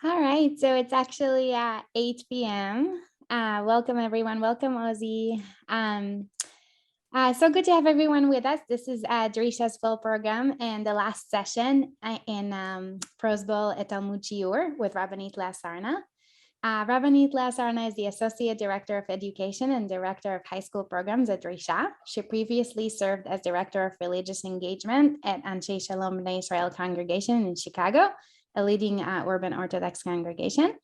All right, so it's actually 8 p.m. Welcome, everyone. Welcome, Ozzy. So good to have everyone with us. This is Drisha's full program and the last session in Pruzbol at Talmud Shiur with Rabbanit Leah Sarna. Rabbanit Leah Sarna is the Associate Director of Education and Director of High School Programs at Drisha. She previously served as Director of Religious Engagement at Anshe Shalom B'nai Israel Congregation in Chicago, a leading urban Orthodox congregation.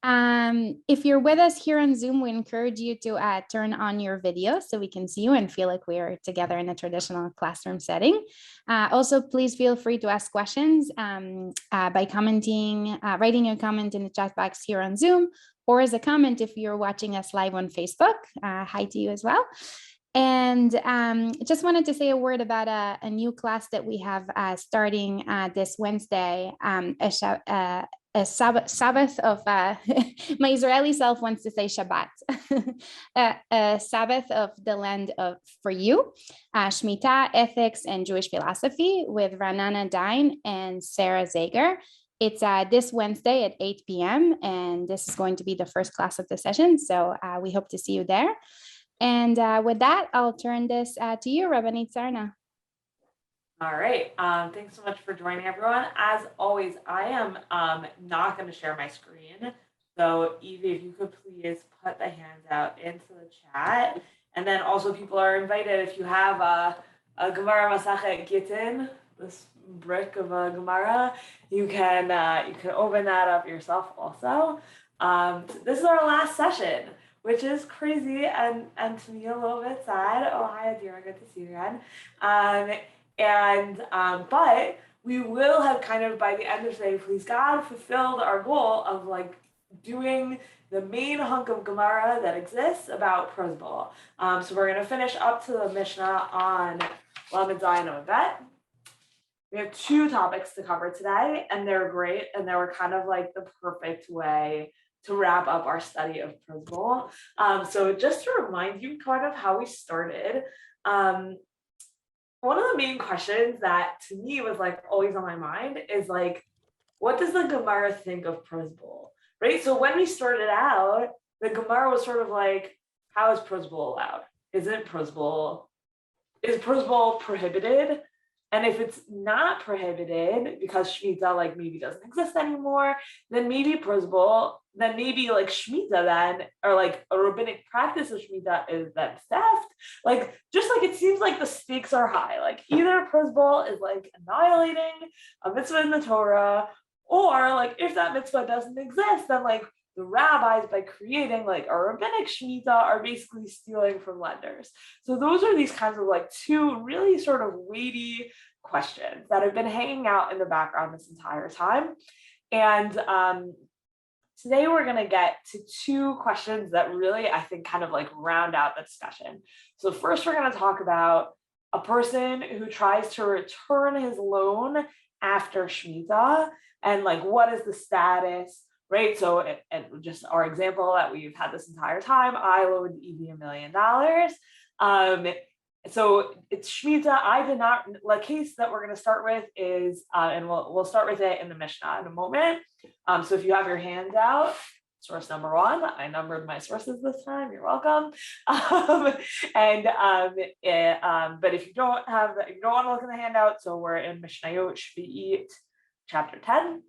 If you're with us here on Zoom, we encourage you to turn on your video so we can see you and feel like we're together in a traditional classroom setting. Also, please feel free to ask questions by commenting, writing your comment in the chat box here on Zoom, or as a comment if you're watching us live on Facebook. Hi to you as well. And just wanted to say a word about a new class that we have starting this Wednesday, a Sabbath of, my Israeli self wants to say Shabbat, a Sabbath of the land for you, Shemitah, ethics, and Jewish philosophy with Ranana Dine and Sarah Zager. It's this Wednesday at 8 p.m. and this is going to be the first class of the session. So we hope to see you there. And with that, I'll turn this to you, Rabbanit Sarna. All right. Thanks so much for joining, everyone. As always, I am not going to share my screen. So, Evie, if you could please put the hands out into the chat. And then also people are invited, if you have a Gemara Masachet Gittin, this brick of a Gemara, you can open that up yourself also. This is our last session, which is crazy and to me a little bit sad. Oh, hi, Adira, good to see you again. But we will have kind of by the end of today, please God, fulfilled our goal of like doing the main hunk of Gemara that exists about Pruzbol. So we're going to finish up to the Mishnah on Lamed Zayin and Bet. We have two topics to cover today, and they're great, and they were kind of like the perfect way to wrap up our study of Pruzbol. So just to remind you kind of how we started, one of the main questions that to me was like always on my mind is like, what does the Gemara think of Pruzbol, right? So when we started out, the Gemara was sort of like, how is Pruzbol allowed? Is Pruzbol prohibited? And if it's not prohibited because Shemitah like maybe doesn't exist anymore, then maybe Pruzbol, then maybe like Shemitah then, or like a rabbinic practice of Shemitah is then theft. Like, just like it seems like the stakes are high. Like either Pruzbol is like annihilating a mitzvah in the Torah, or like if that mitzvah doesn't exist, then like the rabbis, by creating like a rabbinic Shemitah, are basically stealing from lenders. So those are these kinds of like two really sort of weighty questions that have been hanging out in the background this entire time. And today we're going to get to two questions that really, I think, kind of like round out the discussion. So first, we're going to talk about a person who tries to return his loan after Shemitah, and like what is the status, right? So, and just our example that we've had this entire time, I loaned Evie $1 million. So it's Shemitah. I did not. The case that we're going to start with is, and we'll start with it in the Mishnah in a moment. So if you have your hands out, source number one, I numbered my sources this time. You're welcome. But if you don't want to look in the handout, so we're in Mishnah Shvi'it, chapter 10.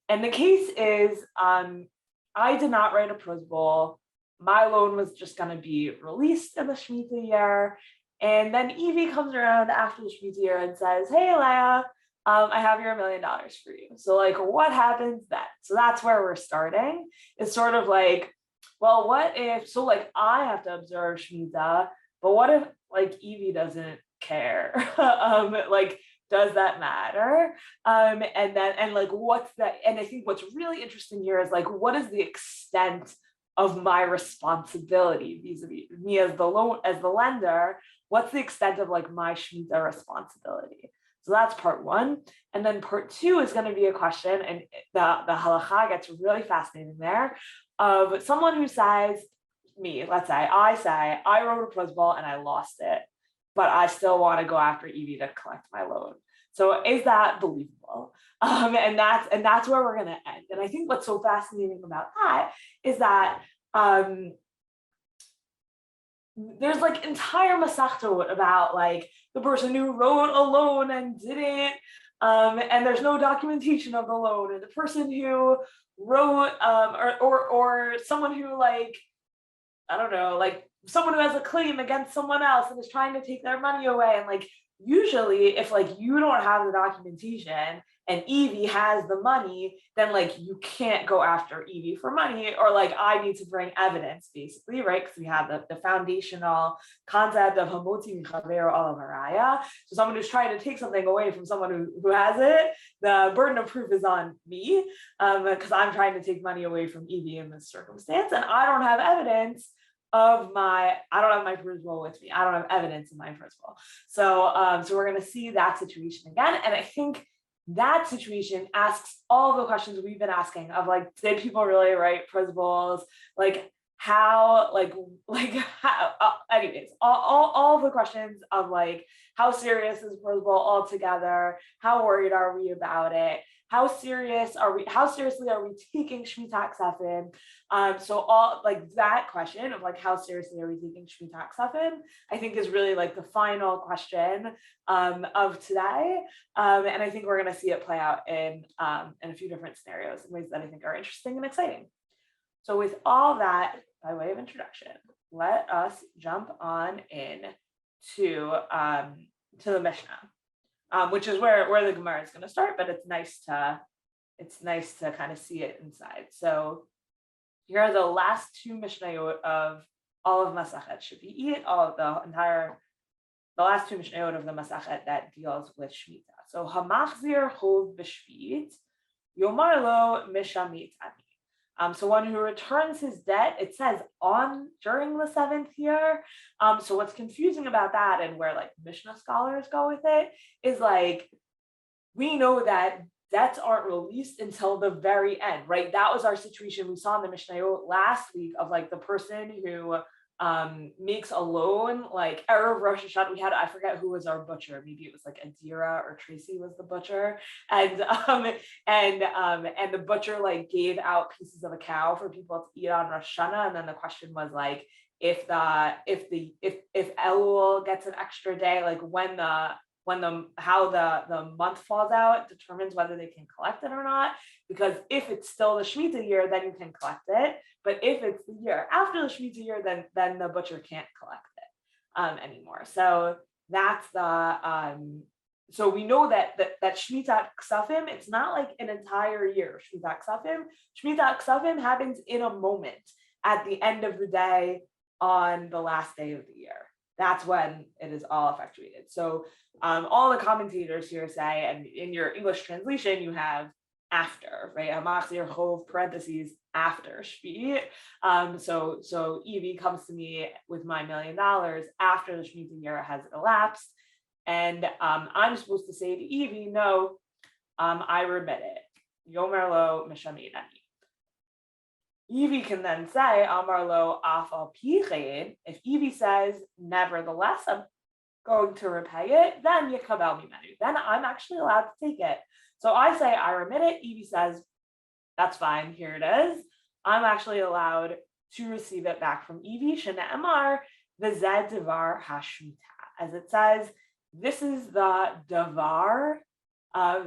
And the case is, I did not write a Pruzbol. My loan was just going to be released in the Shemitah year. And then Evie comes around after the Shemitah year and says, hey, Leah, I have your $1 million for you. So like, what happens then? So that's where we're starting. It's sort of like, well, what if, so like I have to observe Shemitah, but what if like Evie doesn't care? Like, does that matter? And like, what's that? And I think what's really interesting here is like, what is the extent of my responsibility vis-a-vis me as the lender? What's the extent of like my Shemitah responsibility? So that's part one. And then part two is going to be a question, and the halacha gets really fascinating there, of someone who says, let's say I wrote a Pruzbol and I lost it, but I still want to go after Evie to collect my loan. So is that believable? Pruzbol. And that's where we're going to end. And I think what's so fascinating about that is that there's like entire masachtot about like the person who wrote a loan and didn't, and there's no documentation of the loan, and the person who wrote, or someone who like, I don't know, like someone who has a claim against someone else and is trying to take their money away. And like, usually if like you don't have the documentation and Evie has the money, then like you can't go after Evie for money, or like I need to bring evidence basically, right? Because we have the foundational concept of hamotzi michaver ala haraya. So someone who's trying to take something away from someone who has it, the burden of proof is on me, because I'm trying to take money away from Evie in this circumstance, and I don't have evidence I don't have my Pruzbol with me. I don't have evidence in my Pruzbol. So we're going to see that situation again. And I think that situation asks all the questions we've been asking of like, did people really write Pruzbols? Like how, how, anyways, all the questions of like, how serious is Pruzbol altogether? How worried are we about it? How seriously are we taking Shmita Ksafim? So all like that question of like, how seriously are we taking Shmita Ksafim, I think is really like the final question of today. And I think we're going to see it play out in a few different scenarios in ways that I think are interesting and exciting. So with all that by way of introduction, let us jump on in to the Mishnah. Which is where the Gemara is going to start, but it's nice to kind of see it inside. So here are the last two Mishnayot of all of Masachet Shvi'it, the last two Mishnayot of the Masachet that deals with Shemitah. So Hamachzir Chov b'Shvi'it, Yomar lo Mishamit ani. So one who returns his debt, it says during the 7th year. So what's confusing about that, and where like Mishnah scholars go with it, is like, we know that debts aren't released until the very end, right? That was our situation we saw in the Mishnah last week of like the person who makes a loan, like Erev Rosh Hashanah. I forget who was our butcher. Maybe it was like Adira or Tracy was the butcher, and the butcher like gave out pieces of a cow for people to eat on Rosh Hashanah, and then the question was like, if Elul gets an extra day, like how the month falls out determines whether they can collect it or not. Because if it's still the Shemitah year, then you can collect it. But if it's the year after the Shemitah year, then the butcher can't collect it anymore. So that's so we know that Shemitah Ksafim, it's not like an entire year. Shemitah Ksafim happens in a moment at the end of the day on the last day of the year. That's when it is all effectuated. So all the commentators here say, and in your English translation, you have after, right? Hamachzir Chov parentheses after Shvi. So Evie comes to me with my $1 million after the Shemitah year has elapsed, and I'm supposed to say to Evie, no, I remit it. Yomer lo mishamid ani. Evie can then say, Amar lo afal pichein. If Evie says, nevertheless, I'm going to repay it, then yikabel mimenu. Then I'm actually allowed to take it. So I say, I remit it. Evie says, that's fine. Here it is. I'm actually allowed to receive it back from Evie. Shene'emar v'zed devar hashmita. As it says, this is the davar.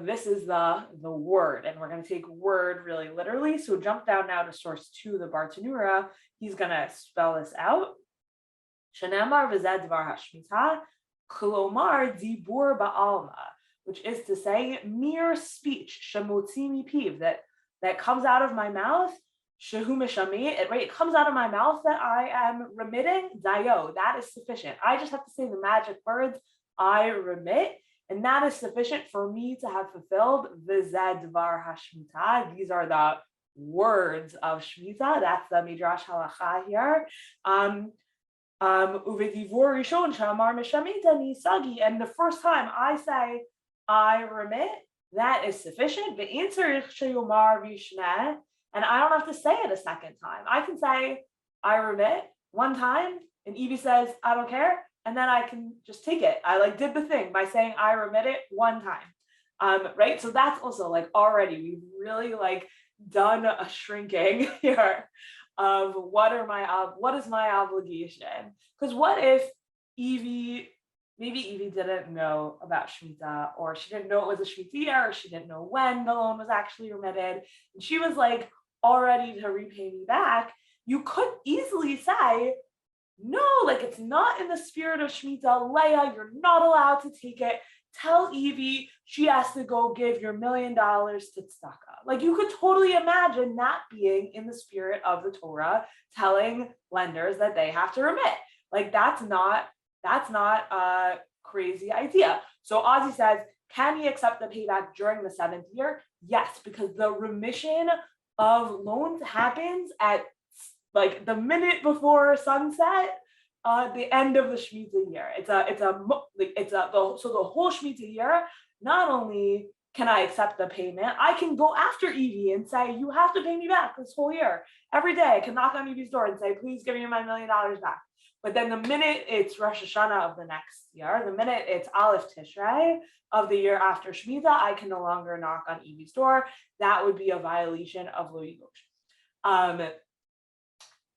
This is the word, and we're going to take word really literally. So jump down now to source 2, the Bartanura. He's going to spell this out. Shanamar v'zed dvar hashmita, klomar dibur ba'alma, which is to say mere speech, shemotzi mipiv, that comes out of my mouth, shehu mishamit, right? It comes out of my mouth that I am remitting, dayo, that is sufficient. I just have to say the magic words, I remit. And that is sufficient for me to have fulfilled v'zed dvar hashmita. These are the words of Shmita. That's the Midrash Halacha here. Uvedivur rishon shamar mishamita nisagi. And the first time I say I remit, that is sufficient. The answer is sheyomar vishneh, and I don't have to say it a second time. I can say I remit one time, and Evie says I don't care. And then I can just take it. I did the thing by saying I remit it one time. Right? So that's also like already we've really like done a shrinking here of what is my obligation? Because what if maybe Evie didn't know about Shemitah, or she didn't know it was a Shemitah year, or she didn't know when the loan was actually remitted, and she was like all ready to repay me back. You could easily say, no, like it's not in the spirit of Shemitah. Leah, you're not allowed to take it. Tell Evie she has to go give your $1 million to tzedakah. Like you could totally imagine that being in the spirit of the Torah, telling lenders that they have to remit. Like that's not a crazy idea. So Ozzy says, can he accept the payback during the 7th year? Yes, because the remission of loans happens at like the minute before sunset, the end of the Shemitah year. So the whole Shemitah year, not only can I accept the payment, I can go after Evie and say, you have to pay me back this whole year. Every day I can knock on Evie's door and say, please give me my $1 million back. But then the minute it's Rosh Hashanah of the next year, the minute it's Aleph Tishrei of the year after Shemitah, I can no longer knock on Evie's door. That would be a violation of Lo Yigosh.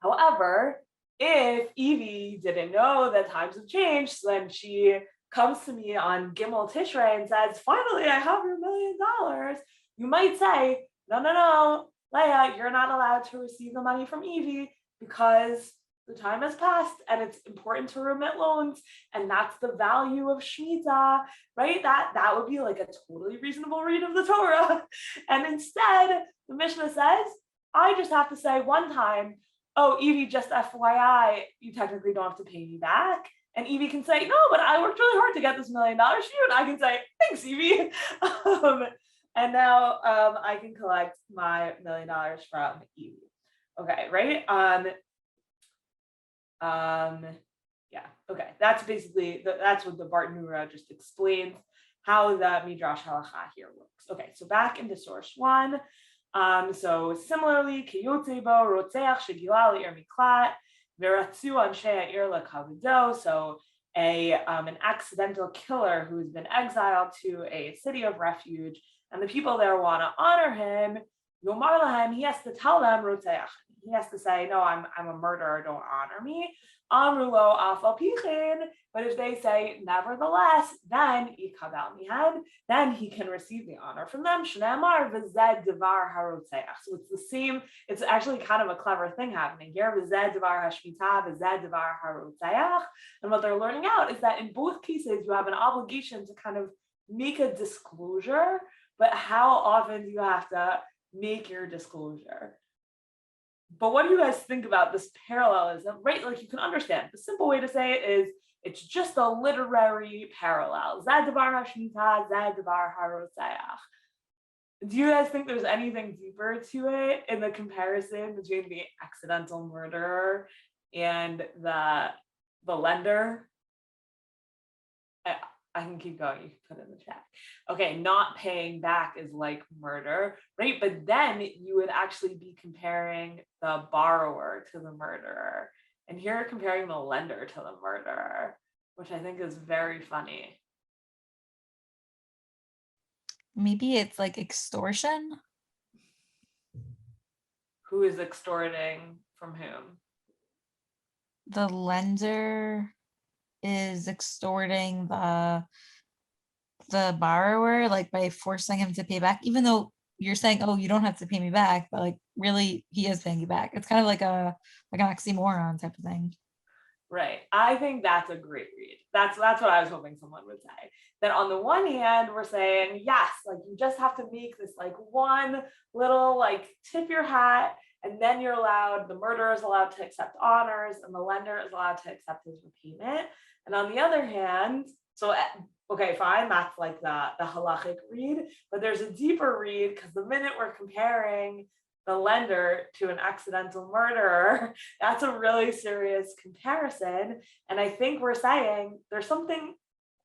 However, if Evie didn't know that times have changed, then she comes to me on Gimel Tishrei and says, finally, I have your $1 million. You might say, no, Leah, you're not allowed to receive the money from Evie because the time has passed and it's important to remit loans. And that's the value of Shemitah, right? That would be like a totally reasonable read of the Torah. And instead, the Mishnah says, I just have to say one time, oh, Evie, just FYI, you technically don't have to pay me back. And Evie can say, no, but I worked really hard to get this $1 million to you. And I can say, thanks, Evie. And now I can collect my $1 million from Evie. Okay, right? Yeah, okay. That's basically, that's what the Bartanura just explains, how the Midrash Halacha here works. Okay, so back into source 1. So similarly, Kiyotze bo rotzeach shegila le'ir miklat veratzu anshe ha'ir lekavado. So an accidental killer who's been exiled to a city of refuge, and the people there want to honor him. Yomar lahem, he has to tell them rotzeach. He has to say, no, I'm a murderer, don't honor me. Amrulo afal pichin. But if they say nevertheless, then ikabel mihan, then he can receive the honor from them. Shneamar v'zed devar harotzeach. So it's the same. It's actually kind of a clever thing happening here. V'zed devar hashmita, v'zed devar harotzeach. And what they're learning out is that in both cases you have an obligation to kind of make a disclosure. But how often do you have to make your disclosure? But what do you guys think about this parallelism, right? Like you can understand. The simple way to say it is it's just a literary parallel. Zad devar hashmita, zad devar harotzeach. Do you guys think there's anything deeper to it in the comparison between the accidental murderer and the lender? I can keep going. You can put it in the chat. Okay, not paying back is like murder, right? But then you would actually be comparing the borrower to the murderer. And here comparing the lender to the murderer, which I think is very funny. Maybe it's like extortion. Who is extorting from whom? The lender is extorting the borrower, like by forcing him to pay back, even though you're saying, oh, you don't have to pay me back, but like really he is paying you back. It's kind of like an oxymoron type of thing. Right. I think that's a great read. That's what I was hoping someone would say. That on the one hand, we're saying, yes, like you just have to make this like one little like tip your hat, and then you're allowed, the murderer is allowed to accept honors, and the lender is allowed to accept his repayment. And on the other hand, so okay, fine, that's like the halachic read, but there's a deeper read because the minute we're comparing the lender to an accidental murderer, that's a really serious comparison. And I think we're saying there's something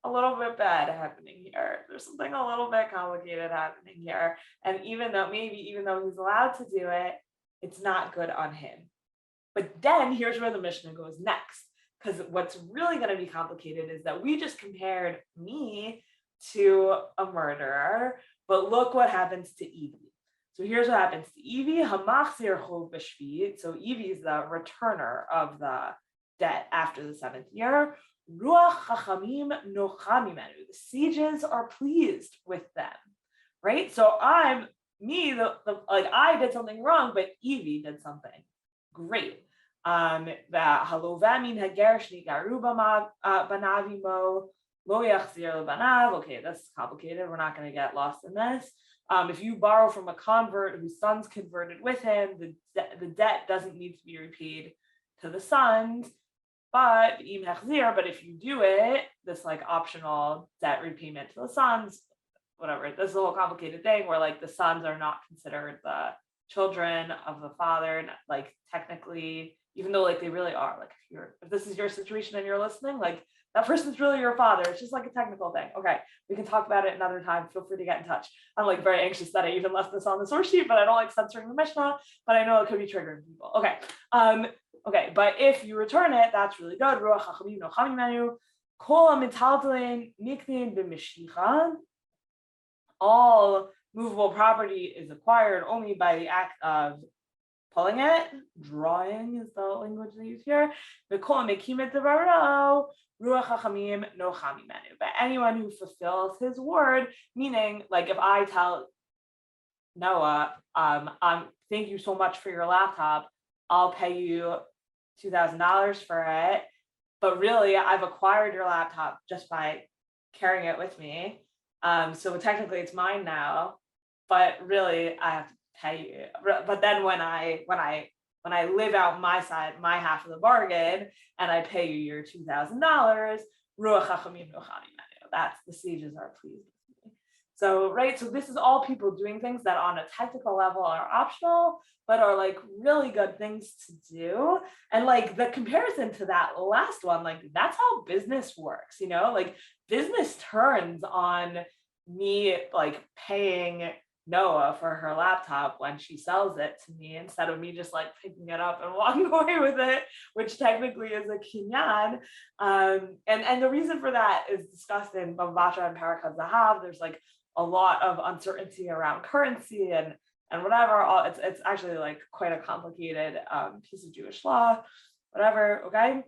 a little bit bad happening here. There's something a little bit complicated happening here. And even though he's allowed to do it, it's not good on him. But then here's where the Mishnah goes next. Because what's really going to be complicated is that we just compared me to a murderer, but look what happens to Evie. So here's what happens to Evie. Hamachzir chov b'shvit. So Evie is the returner of the debt after the 7th year. Ruach chachamim nocha mimenu. The sages are pleased with them, right? So I did something wrong, but Evie did something great. Okay, this is complicated. We're not going to get lost in this. If you borrow from a convert whose sons converted with him, the debt doesn't need to be repaid to the sons. But if you do it, this like optional debt repayment to the sons, whatever, this is a whole complicated thing where like the sons are not considered the children of the father, like technically, even though like they really are. Like if this is your situation and you're listening, like that person's really your father. It's just like a technical thing. Okay, we can talk about it another time. Feel free to get in touch. I'm like very anxious that I even left this on the source sheet, but I don't like censoring the Mishnah, but I know it could be triggering people. Okay. Okay, but if you return it, that's really good. Ruach chachamim nocha mimenu. Kol hamitaltalin niknin b'mishicha. All movable property is acquired only by the act of pulling it. Drawing is the language they use here. V'kol mekimet devaro ruach chachamim nocha mimenu. But anyone who fulfills his word, meaning like if I tell Noah, thank you so much for your laptop, I'll pay you $2,000 for it, but really I've acquired your laptop just by carrying it with me. So technically it's mine now, but really I have to pay you. But then when I live out my side, my half of the bargain, and I pay you your $2,000, ruach chachamim nocha mimenu. That's the sages are pleased with me. So right, so this is all people doing things that on a technical level are optional, but are like really good things to do. And like the comparison to that last one, like that's how business works, you know, like business turns on me like paying Noah for her laptop when she sells it to me instead of me just like picking it up and walking away with it, which technically is a kinyan. And the reason for that is discussed in Bava Batra and Parakah Zahav. There's like a lot of uncertainty around currency and whatever. It's actually like quite a complicated piece of Jewish law, whatever. Okay.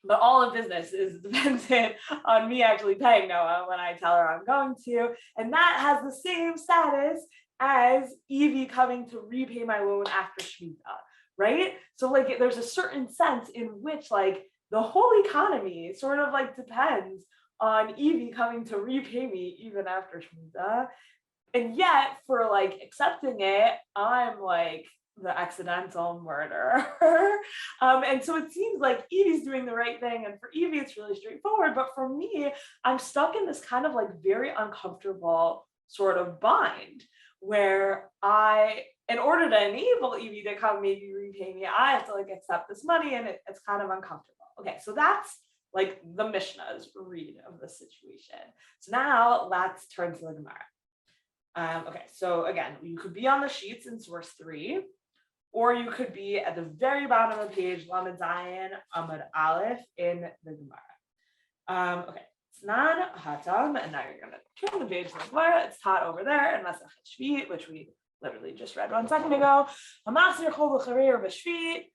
But all of business is dependent on me actually paying Noah when I tell her I'm going to. And that has the same status as Evie coming to repay my loan after Shemitah, right? So like there's a certain sense in which like the whole economy sort of like depends on Evie coming to repay me even after Shemitah. And yet for like accepting it, I'm like the accidental murderer. And so it seems like Evie's doing the right thing. And for Evie, it's really straightforward. But for me, I'm stuck in this kind of like very uncomfortable sort of bind where in order to enable Evie to come maybe repay me, I have to like accept this money and it's kind of uncomfortable. Okay, so that's like the Mishnah's read of the situation. So now let's turn to the Gemara. Okay, so again, you could be on the sheets in source 3, or you could be at the very bottom of the page, Lamed Zayin Amud Aleph in the Gemara. Okay, it's non hatam, and now you're gonna turn the page to the Gemara. It's taught over there in Masachet Shvit, which we literally just read 1 second ago. Hamasir chol b'chareir b'shvit.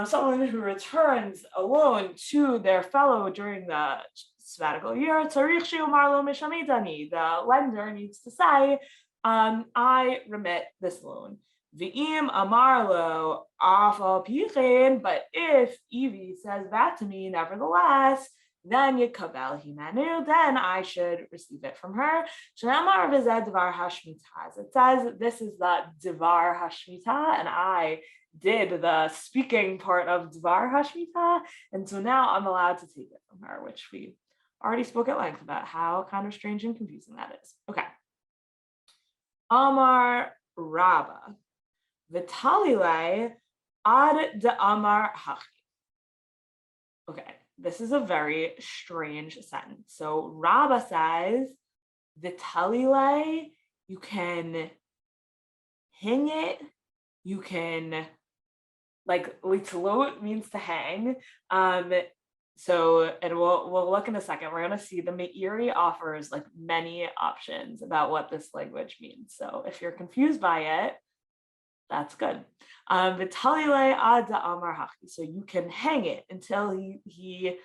Someone who returns a loan to their fellow during the sabbatical year, tzarich she'omar lo mishamidani. The lender needs to say, I remit this loan. V'im amar lo afal pichin. But if Evie says that to me, nevertheless, then yekabel himenu, then I should receive it from her. Shenamar v'zeh dvar hashmitah. It says this is the dvar hashmitah, and I did the speaking part of dvar hashmitah, and so now I'm allowed to take it from her, which we already spoke at length about how kind of strange and confusing that is. Okay. Amar Rabba v'talilei ad de Amar hachi. Okay, this is a very strange sentence. So Rabba says v'talilei, you can hang it, you can like litzlot means to hang. and we'll look in a second. We're going to see the Meiri offers like many options about what this language means. So if you're confused by it, that's good. So you can hang it until he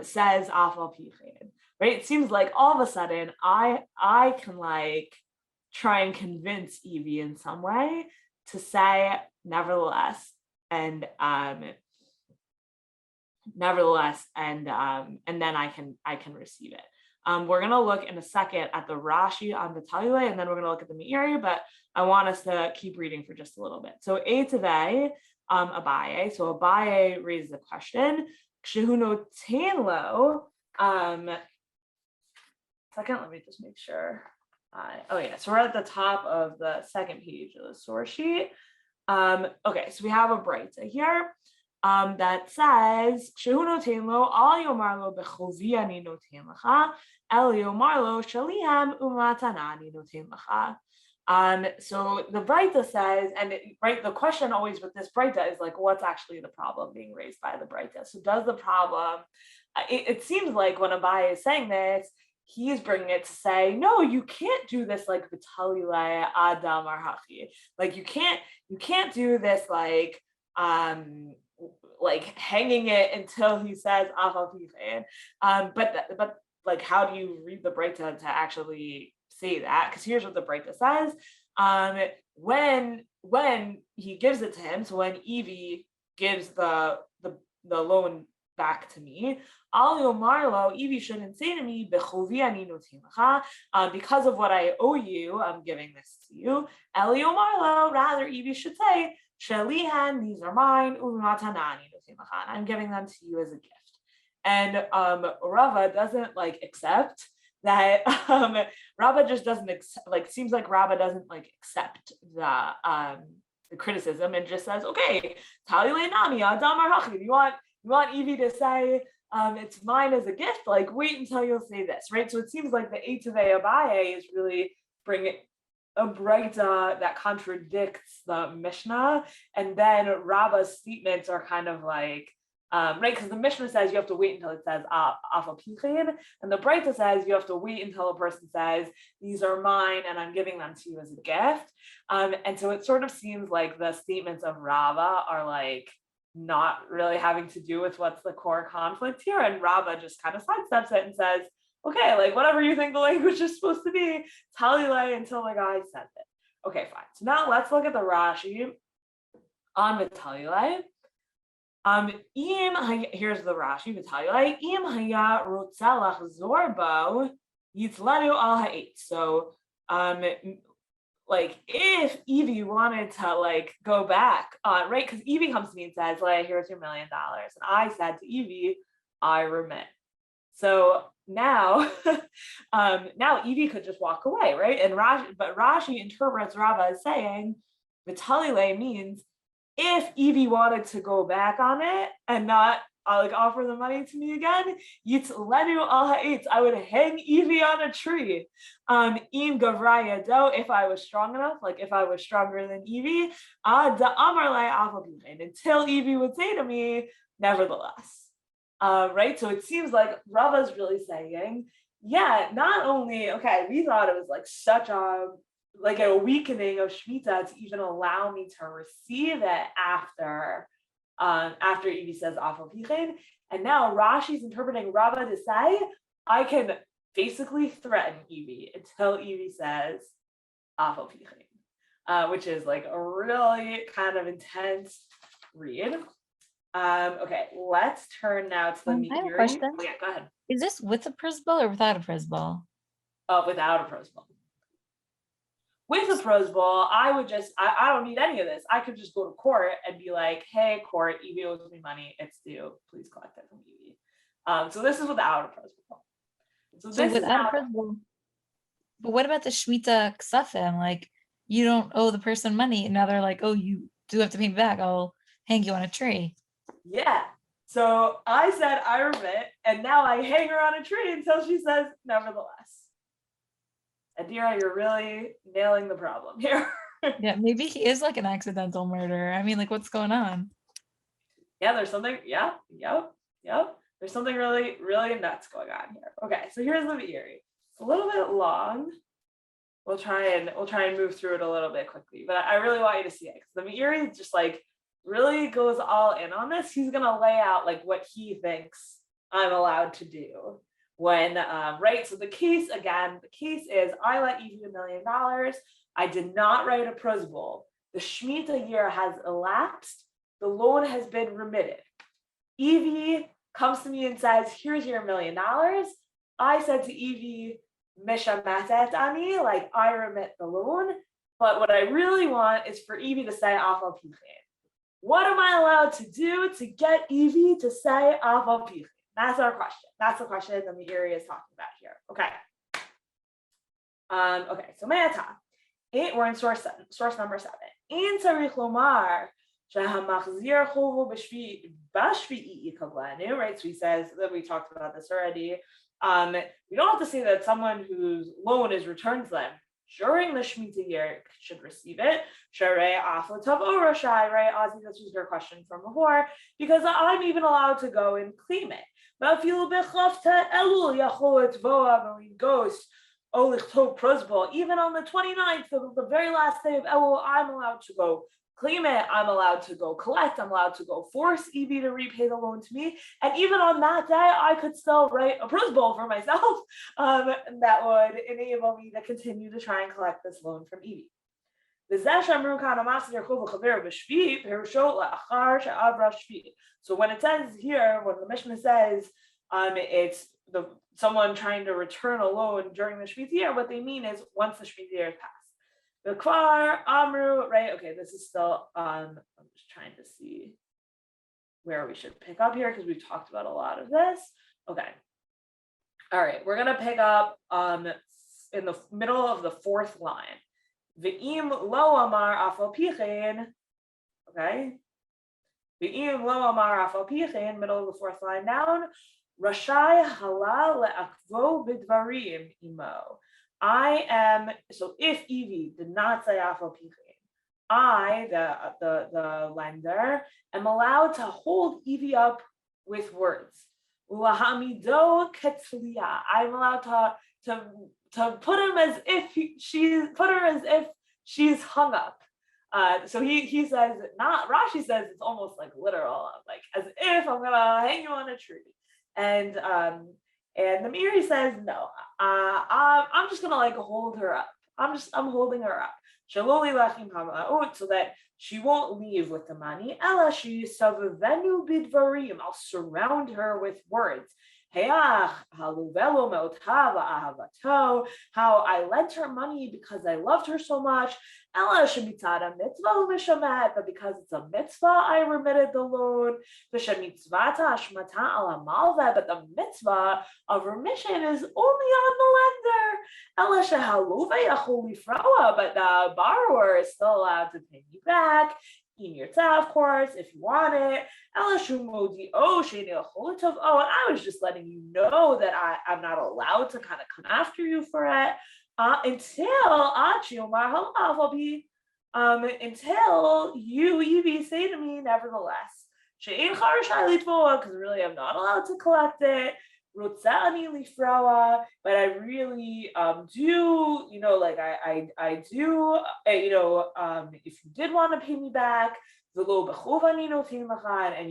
says afal pichen, right? It seems like all of a sudden I can like try and convince Evie in some way to say nevertheless, and then I can receive it. We're going to look in a second at the Rashi on Vitalile, and then we're going to look at the Meiri, but I want us to keep reading for just a little bit. So Eitavei, Abaye. So Abaye raises a question. Kshehuno tenlo. Second, let me just make sure. So we're at the top of the second page of the source sheet. Okay, so we have a breita here. That says, "Shehu noten lo al yomar lo bechovi ani noten lecha, el yomar lo shalihan umatana ani noten lecha." So the breita says, and the question always with this breita is like, what's actually the problem being raised by the breita? So does the problem? It seems like when Abaye is saying this, he's bringing it to say, no, you can't do this like v'talilei adam arhachi. Like you can't do this like hanging it until he says afal pichen. But like, how do you read the breita to actually say that? Because here's what the breita says. When he gives it to him, so when Evie gives the loan back to me, Al yomarlo, Evie shouldn't say to me, bechovi ani noten lecha, because of what I owe you, I'm giving this to you. El yomarlo, rather Evie should say, shalihan, these are mine, umatanani noten lecha, I'm giving them to you as a gift. And Rava doesn't like accept that. Rava just doesn't seems like Rava doesn't like accept the criticism and just says, okay, talile nami adam arhachi. You want Evie to say it's mine as a gift? Like, wait until you'll say this, right? So it seems like the Eitavei Abaye is really bringing a breita that contradicts the Mishnah, and then Rabba's statements are kind of like, right? Because the Mishnah says you have to wait until it says afal pichen, and the breita says you have to wait until a person says these are mine and I'm giving them to you as a gift. And so it sort of seems like the statements of Rabba are like not really having to do with what's the core conflict here, and Rabba just kind of sidesteps it and says, okay, like whatever you think the language is supposed to be, talilei until the guy says it. Okay, fine. So now let's look at the Rashi on the talilei. Here's the Rashi, Vitalilei. Im haya rotza lachzor bo yitzledu al ha'et. So, like if Evie wanted to like go back, right? Because Evie comes to me and says, "Leah, here's your $1 million," and I said to Evie, "I remit." So now, now Evie could just walk away, right? And Rashi interprets Rava as saying, "Vitalilei" means if Evie wanted to go back on it and not like offer the money to me again, yitzledu al ha'etz, I would hang Evie on a tree. Im gavraya do, if I was strong enough, like if I was stronger than Evie, da amar lai afal pichen, until Evie would say to me, nevertheless. Right? So it seems like Rava's really saying, yeah, not only, okay, we thought it was like such a weakening of Shemitah to even allow me to receive it after Evie says afal pichen, and now Rashi's interpreting Rava to say I can basically threaten Evie until Evie says afal pichen, which is like a really kind of intense read. Okay, let's turn now to the I have a Meiri. question. Oh, yeah, go ahead. Is this with a Pruzbol or without a Pruzbol? Without a Pruzbol. With a Pruzbol, I don't need any of this. I could just go to court and be like, hey, court, Evie owes me money. It's due. Please collect it from Evie. So this is without a Pruzbol. So this without a Pruzbol. But what about the Shemitah Ksafim? Like, you don't owe the person money, and now they're like, oh, you do have to pay me back. I'll hang you on a tree. Yeah. So I said I remit, and now I hang her on a tree until she says nevertheless. Adira, you're really nailing the problem here. Yeah, maybe he is like an accidental murder. I mean, like, what's going on? Yeah, there's something. Yeah, yep. There's something really, really nuts going on here. Okay, so here's the mi-penei. It's a little bit long. We'll try and move through it a little bit quickly, but I really want you to see it because the mi-penei just like really goes all in on this. He's gonna lay out like what he thinks I'm allowed to do when right. So the case is I let Evie $1 million. I did not write a Pruzbol. The Shemitah year has elapsed. The loan has been remitted. Evie comes to me and says, "Here's your $1 million." I said to Evie, "Mishametet ani," like I remit the loan. But what I really want is for Evie to say "Afal pichin." What am I allowed to do to get Evie to say "Afal pichin"? That's our question. That's the question that mi-penei is talking about here. Okay. Okay. So we're in source number 7. In tzarich lomar shehamachzir chovo b'shvi'i kablanu. Right. So he says that we talked about this already. We don't have to say that someone whose loan is returned to them during the Shemitah year should receive it. Sharei aflatav orashai, right? Ozzy, this was your question from before, because I'm even allowed to go and claim it. But even on the 29th of the very last day of Elul, I'm allowed to go claim it. I'm allowed to go collect. I'm allowed to go force Evie to repay the loan to me. And even on that day, I could still write a Pruzbol for myself that would enable me to continue to try and collect this loan from Evie. So when it says here, when the Mishnah says it's someone trying to return a loan during the Shemitah year, what they mean is once the Shemitah year is passed. The Kvar Amru, right? Okay, this is still I'm just trying to see where we should pick up here because we've talked about a lot of this. Okay. All right, we're gonna pick up in the middle of the 4th line. Ve'im lo amar afal pichin. Okay. Ve'im lo amar afal pichin, middle of the 4th line down. Rashai halal le'akvo bidvarim imo. So if Evie did not say afal pichin, I, the lender, am allowed to hold Evie up with words. Lahamido ketzliya. I'm allowed to put him as if she's hung up. So he says, not Rashi says it's almost like literal, like as if I'm gonna hang you on a tree. And the mi-penei says no. I'm just gonna like hold her up. I'm holding her up. Shaloli lachim hama'ut, so that she won't leave with the money. Ella she savavenu bidvarim. I'll surround her with words. How I lent her money because I loved her so much. But because it's a mitzvah, I remitted the loan. But the mitzvah of remission is only on the lender. But the borrower is still allowed to pay me back. Of course, if you want it. And I was just letting you know that I'm not allowed to kind of come after you for it until you, Evie, say to me, nevertheless, because really I'm not allowed to collect it. But I really do, like I do, if you did want to pay me back, and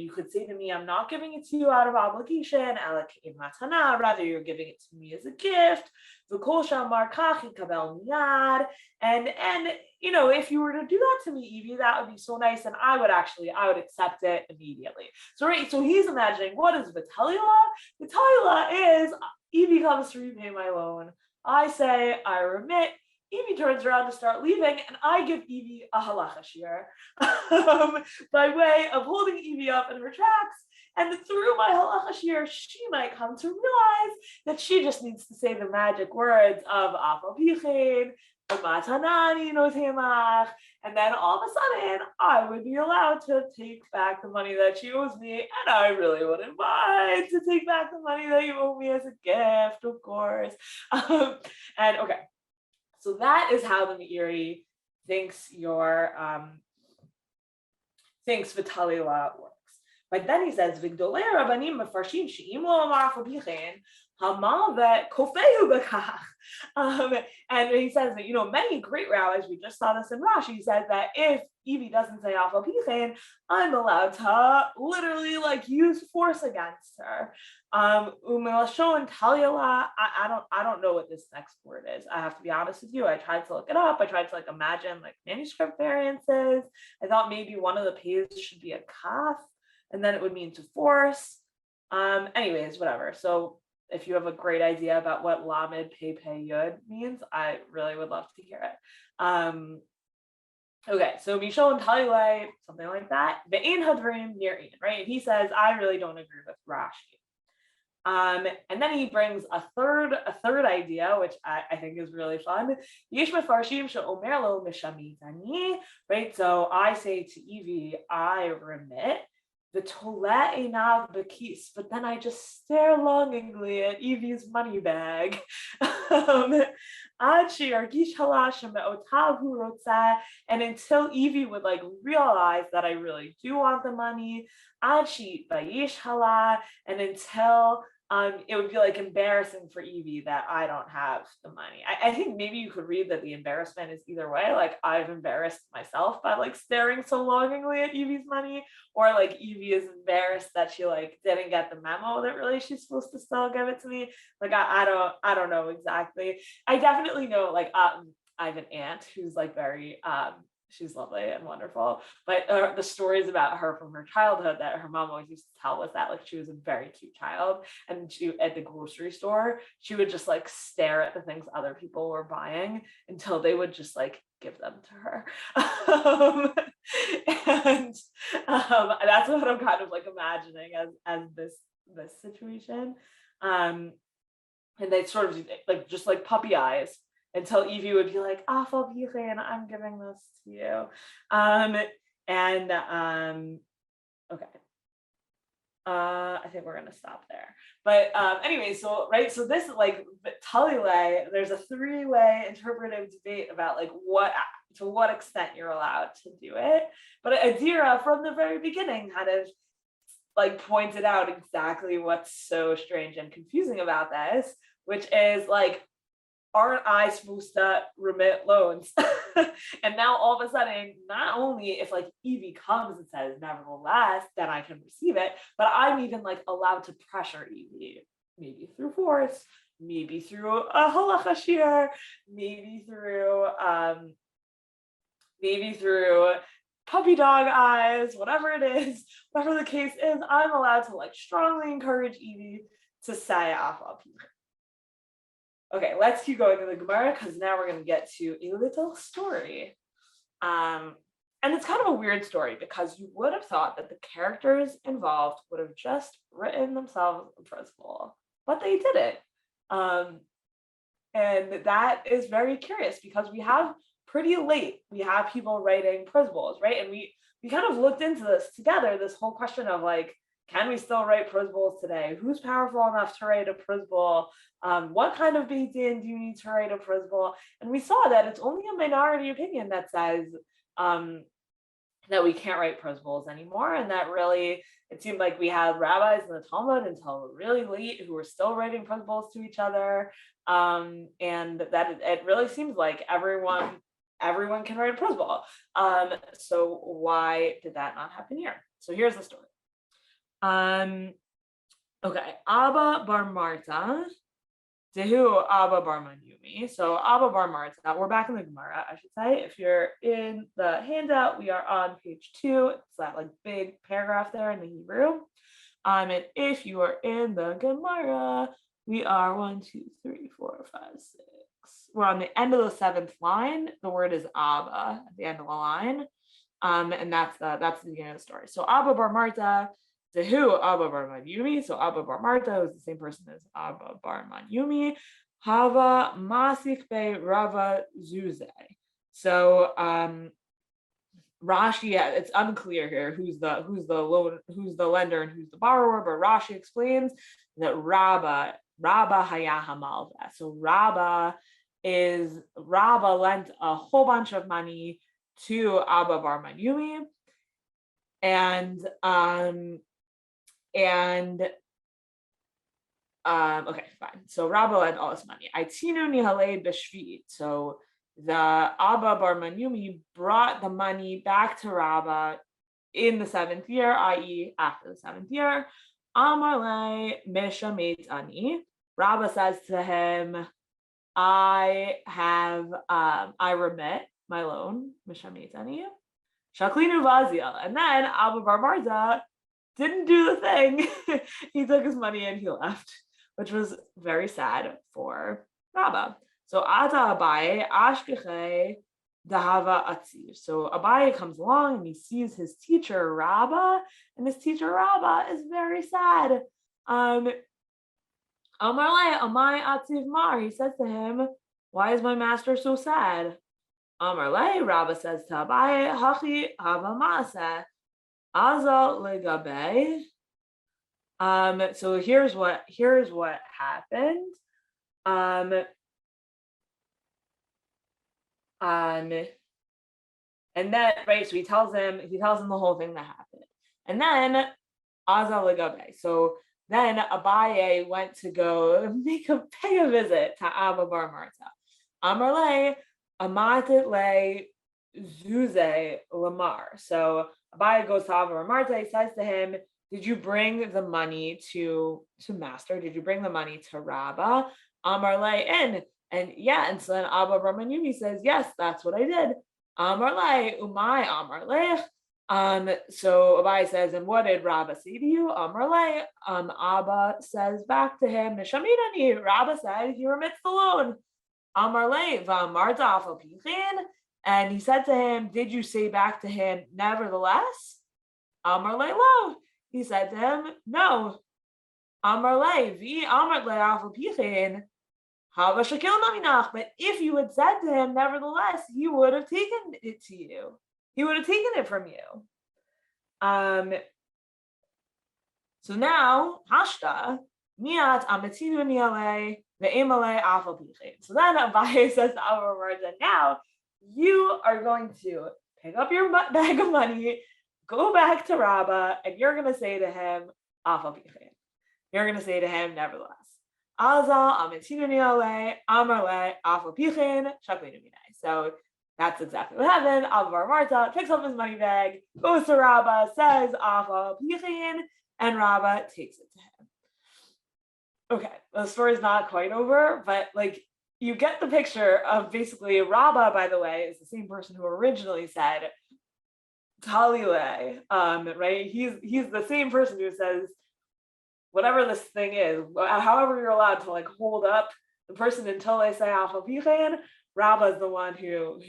you could say to me, I'm not giving it to you out of obligation, rather you're giving it to me as a gift. And if you were to do that to me, Evie, that would be so nice, and I would accept it immediately. So he's imagining, what is V'talila? V'talila is Evie comes to repay my loan. I say I remit. Evie turns around to start leaving, and I give Evie a halacha shiur by way of holding Evie up in her tracks. And through my halacha shiur, she might come to realize that she just needs to say the magic words of afal pichin, and then all of a sudden, I would be allowed to take back the money that she owes me, and I really wouldn't mind to take back the money that you owe me as a gift, of course. And okay. So that is how the mi-penei thinks v'talila works. But then he says, "V'gdolei Rabbanim mefarshim she'im lo amar afa pichen hamal ve'kofehu b'kach." And he says that, many great rabbis, we just saw this in Rashi, said that if Evie doesn't say afa pichen, I'm allowed to literally use force against her. Umilashon talyala. I don't know what this next word is. I have to be honest with you. I tried to look it up. I tried to imagine manuscript variances. I thought maybe one of the pages should be a kaf, and then it would mean to force. Anyways, whatever. So if you have a great idea about what lamed pei pei yud means, I really would love to hear it. Okay, so Mishol and Talilei, something like that. Ve'ein hadvarim nir'in, right? And he says, I really don't agree with Rashi. And then he brings a third idea, which I think is really fun. Yesh mefarshim she'omer lo mishamitani, right? So I say to Evie, I remit. The tole einav bekis, but then I just stare longingly at Evie's money bag. And until Evie would realize that I really do want the money, and until it would be embarrassing for Evie that I don't have the money. I think maybe you could read that the embarrassment is either way. I've embarrassed myself by staring so longingly at Evie's money, or Evie is embarrassed that she didn't get the memo that really she's supposed to still give it to me. I don't know exactly. I definitely know I have an aunt who's very she's lovely and wonderful, but the stories about her from her childhood that her mom always used to tell was that she was a very cute child, and she at the grocery store she would just stare at the things other people were buying until they would just give them to her. And that's what I'm kind of imagining as this situation. And they sort of just puppy eyes until Evie would be "Afal pichen, I'm giving this to you." Okay. I think we're gonna stop there. But anyway, so this Talilei, there's a three-way interpretive debate about to what extent you're allowed to do it. But Adira from the very beginning kind of pointed out exactly what's so strange and confusing about this, which is aren't I supposed to remit loans? And now all of a sudden, not only if Evie comes and says nevertheless, then I can receive it, but I'm even allowed to pressure Evie, maybe through force, maybe through a halacha shiur, maybe through puppy dog eyes, whatever it is, whatever the case is, I'm allowed to strongly encourage Evie to say afal pichen. Okay, let's keep going in the Gemara because now we're going to get to a little story. And it's kind of a weird story because you would have thought that the characters involved would have just written themselves a Pruzbol, but they didn't. And that is very curious because we have people writing Pruzbols, right? And we kind of looked into this together, this whole question of can we still write Pruzbols today? Who's powerful enough to write a Pruzbol? What kind of Beit-Din do you need to write a Pruzbol? And we saw that it's only a minority opinion that says that we can't write Pruzbols anymore, and that really it seemed like we had rabbis in the Talmud until really late who were still writing Pruzbols to each other, and that it really seems like everyone can write a Pruzbol. So why did that not happen here? So here's the story. Okay, Abba Bar Marta, Dehu Abba Bar Manyumi. So Abba Bar Marta, we're back in the Gemara, I should say. If you're in the handout, we are on page 2. It's that big paragraph there in the Hebrew. And if you are in the Gemara, we are 1, 2, 3, 4, 5, 6. We're on the end of the 7th line. The word is Abba at the end of the line. And that's the beginning of the story. So Abba Bar Marta, Zehu Abba Bar Manyumi. So Abba Bar Marta is the same person as Abba Bar Manyumi. Hava Masik Be Rava Zuze. So Rashi, it's unclear here who's the lender and who's the borrower, but Rashi explains that Rabba Haya Hamalva. So Rabba lent a whole bunch of money to Abba Bar Manyumi, and And okay, fine. So Rabba had all his money. So the Abba Bar Manyumi brought the money back to Rabba in the 7th year, i.e. after the 7th year. Amarle Mishamit Ani. Rabba says to him, I remit my loan, Mishamit Ani. Shaklinu Vaziel. And then Abba Bar Marza didn't do the thing. He took his money and he left, which was very sad for Rabba. So Ata Abaye Ashkeche Dahava Atzir. So Abaye comes along and he sees his teacher Rabba, and his teacher Rabba is very sad. Amarle Amai Atziv Mar. He says to him, why is my master so sad? Amarle, Rabba says to Abaye, Hachi Hava Maaseh. Azal legabe. So here's what happened. And then right, so he tells him the whole thing that happened. And then Azal legabe. So then Abaye went to go pay a visit to Abba Bar Marza. Amarle amatit le zuze lamar. So Abaye goes to Abba Bar Marza. He says to him, did you bring the money to master? Did you bring the money to Rabba? Amarle in. And yeah, and so then Abba Bar Manyumi says, yes, that's what I did. Amarle umay amarle. So Abaye says, and what did Rabba say to you? Amarle. Abba says back to him, Nishamirani. Rabba said he remits the loan. Amarle v'amarta afal pichin. And he said to him, did you say back to him, nevertheless? Amarle lo. He said to him, no. Amarle vi amarle afal pichin. Hava shakil naminach. But if you had said to him, nevertheless, he would have taken it to you. He would have taken it from you. So now, hashta miat amatinu niale ve'emale afal pichin. So then Abaye says to Abba Marza, now you are going to pick up your bag of money, go back to Rabba, and you're going to say to him, afal pichin. You're going to say to him, nevertheless. Azal amatinu niale amarle afal pichin shaklinu mi-penei. So that's exactly what happened. Abba Bar Marza picks up his money bag, goes to Rabba, says afal pichin, and Rabba takes it to him. Okay, the story's not quite over, but like you get the picture of basically Rabba, by the way, is the same person who originally said Talile, right? He's the same person who says whatever this thing is, however you're allowed to like hold up the person until they say afal pichin. Rabba is the one who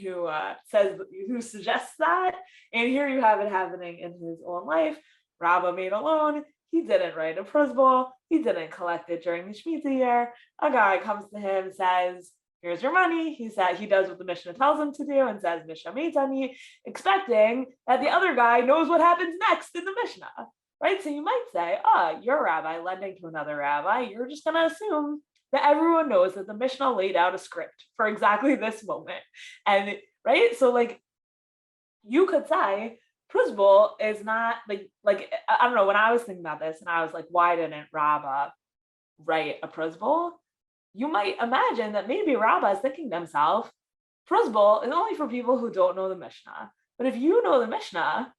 suggests that, and here you have it happening in his own life. Rabba made a loan. He didn't write a Pruzbol. He didn't collect it during the Shemitah year. A guy comes to him, says, here's your money. He does what the Mishnah tells him to do and says, Mishamit Ani, expecting that the other guy knows what happens next in the Mishnah, right? So you might say, you're a rabbi lending to another rabbi. You're just going to assume that everyone knows that the Mishnah laid out a script for exactly this moment. And, right? So like, you could say, Pruzbol is not like I don't know, when I was thinking about this and I was like, why didn't Rabba write a Pruzbol? You might imagine that maybe Rabba is thinking to himself, Pruzbol is only for people who don't know the Mishnah. But if you know the Mishnah,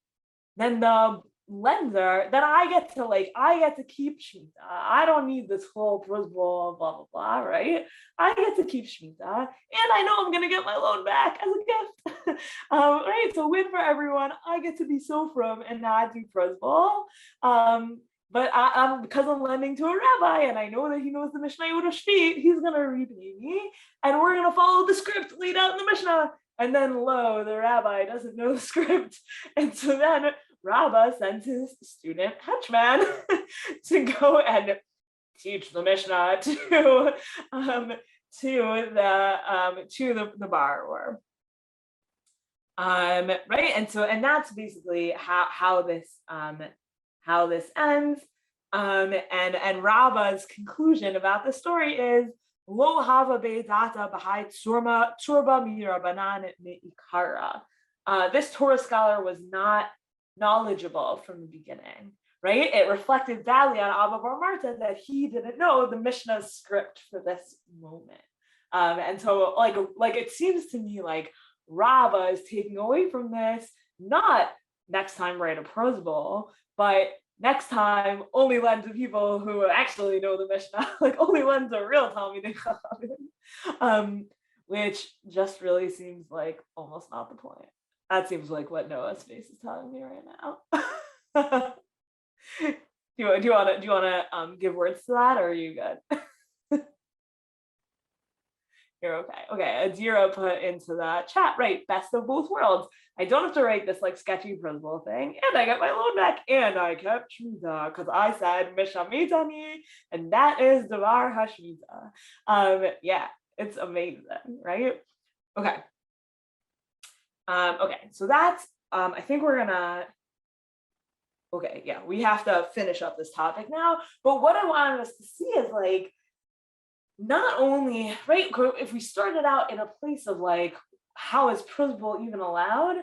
then the lender, then I get to keep Shemitah. I don't need this whole Pruzbol, blah, blah, blah, right? I get to keep Shemitah, and I know I'm going to get my loan back as a gift, right? So win for everyone. I get to be so frum and not do Pruzbol. But because I'm lending to a rabbi, and I know that he knows the Mishnah Shvit, he's going to repay me, and we're going to follow the script laid out in the Mishnah. And then, lo, the rabbi doesn't know the script, and so then Rabba sends his student henchman to go and teach the Mishnah to the borrower. Right, and that's basically how this ends. And Rabba's conclusion about the story is lo hava be'data b'hai turba mi-Rabbanan me'ikara. This Torah scholar was not knowledgeable from the beginning, right? It reflected badly on Abba Bar Marta that he didn't know the Mishnah's script for this moment. And so like it seems to me like Rabbah is taking away from this, not next time write a Pruzbol, but next time only lend to people who actually know the Mishnah, like only lend to real Talmudic chachamim, which just really seems like almost not the point. That seems like what Noah's face is telling me right now. Do you want to give words to that, or are you good? You're okay. Okay, Adira put into the chat, right, best of both worlds. I don't have to write this like sketchy Pruzbol thing, and I got my loan back, and I kept Shmita because I said Misha Mitani, and that is Devar Hashmita. Yeah, it's amazing, right? Okay. Okay, so that's I think we're gonna. Okay, yeah, we have to finish up this topic now. But what I wanted us to see is like, not only, right, if we started out in a place of like, how is Pruzbol even allowed?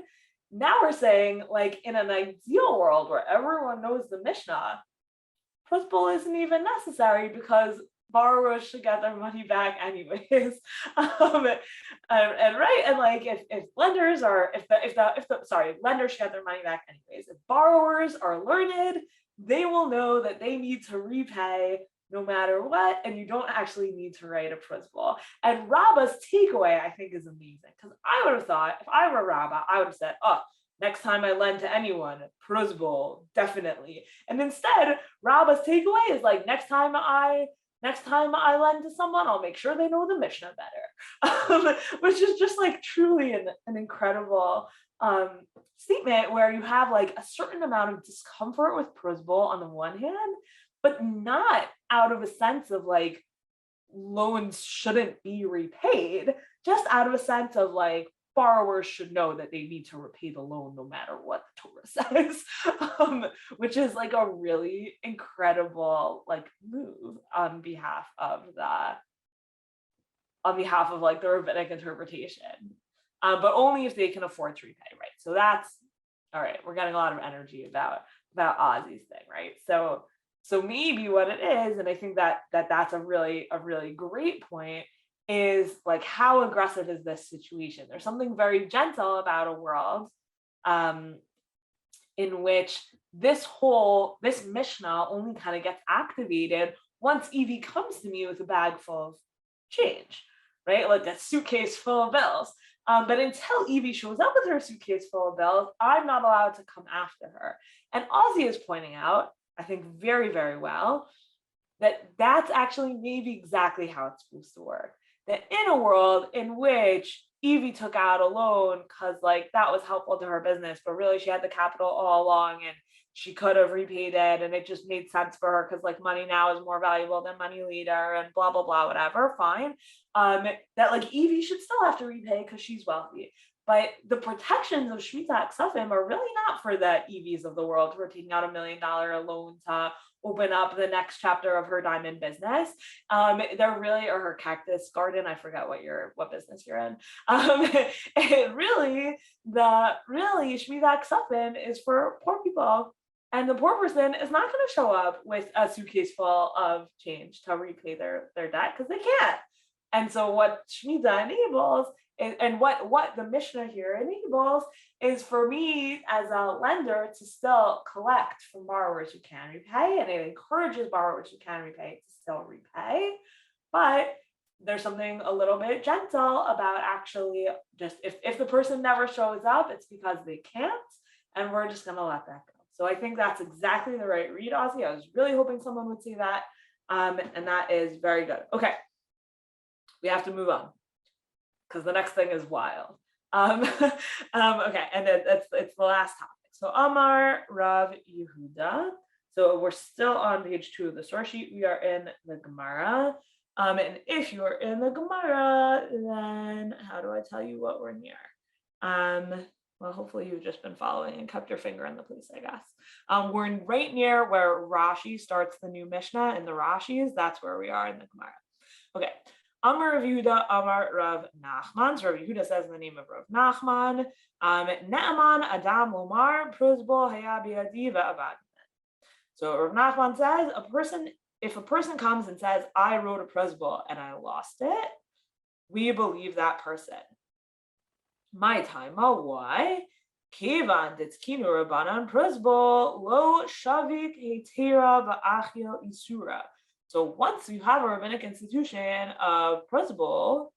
Now we're saying like in an ideal world where everyone knows the Mishnah, Pruzbol isn't even necessary because borrowers should get their money back anyways. And right, and like if lenders are, lenders should get their money back anyways. If borrowers are learned, they will know that they need to repay no matter what, and you don't actually need to write a Pruzbol. And Rabbah's takeaway, I think, is amazing, because I would have thought, if I were Rabbah, I would have said, oh, next time I lend to anyone, Pruzbol, definitely. And instead, Rabbah's takeaway is like, next time I lend to someone, I'll make sure they know the Mishnah better, which is just like truly an incredible statement, where you have like a certain amount of discomfort with Pruzbol on the one hand, but not out of a sense of like loans shouldn't be repaid, just out of a sense of like borrowers should know that they need to repay the loan no matter what the Torah says, which is like a really incredible like move on behalf of like the rabbinic interpretation, but only if they can afford to repay, right? So that's all right. We're getting a lot of energy about Ozzy's thing, right? So maybe what it is, and I think that's a really great point, is like, how aggressive is this situation? There's something very gentle about a world in which this Mishnah only kind of gets activated once Evie comes to me with a bag full of change, right? Like a suitcase full of bills. But until Evie shows up with her suitcase full of bills, I'm not allowed to come after her. And Ozzy is pointing out, I think very, very well, that that's actually maybe exactly how it's supposed to work. That in a world in which Evie took out a loan because like that was helpful to her business, but really she had the capital all along and she could have repaid it, and it just made sense for her because like money now is more valuable than money later, and blah blah blah, whatever, fine. That like Evie should still have to repay because she's wealthy. But the protections of Shmita Ksafim are really not for the Evies of the world who are taking out $1 million loan to open up the next chapter of her diamond business. They're really, or her cactus garden, I forgot what business you're in. And really Shmita Ksafim is for poor people. And the poor person is not going to show up with a suitcase full of change to repay their debt because they can't. And so what Shmita enables, and what the Mishnah here enables, is for me as a lender to still collect from borrowers who can repay, and it encourages borrowers who can repay to still repay. But there's something a little bit gentle about actually just if the person never shows up, it's because they can't, and we're just going to let that go. So I think that's exactly the right read, Ozzy. I was really hoping someone would say that, and that is very good. Okay, we have to move on, because the next thing is wild. Okay, and then it's the last topic. So Amar Rav Yehuda. So we're still on page 2 of the source sheet. We are in the Gemara. And if you're in the Gemara, then how do I tell you what we're near? Well, hopefully you've just been following and kept your finger in the place, I guess. We're right near where Rashi starts the new Mishnah in the Rashis. That's where we are in the Gemara. Okay. Amar Rav Yehuda, Amar Rav Nachman. So Rav Yehuda says in the name of Rav Nachman, Ne'aman Adam Lomar Pruzbol Haya Biadi Ve'avad. So Rav Nachman says if a person comes and says, I wrote a Pruzbol and I lost it, we believe that person. My time, why? Kevan ditzkinu Rabbanan Pruzbol lo shavik hetera va'achil isura. So once you have a rabbinic institution of Pruzbol,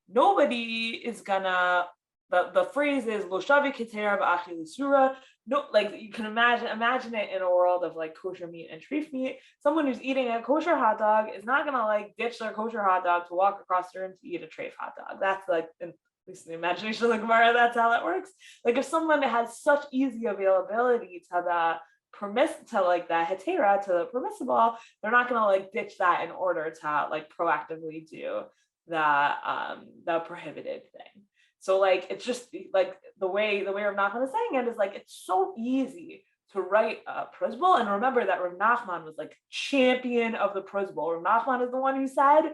nobody is gonna. The phrase is lo shavik hetera va'achil isura. No, like you can imagine it in a world of like kosher meat and treif meat. Someone who's eating a kosher hot dog is not gonna like ditch their kosher hot dog to walk across the room to eat a treif hot dog. That's like at least in the imagination of the Gemara, that's how that works. Like if someone has such easy availability to the hetera, to the permissible, they're not gonna like ditch that in order to like proactively do the prohibited thing. So like it's just like the way Rav Nachman is saying it is like it's so easy to write a Pruzbol. And remember that Rav Nachman was like champion of the Pruzbol. Rav Nachman is the one who said,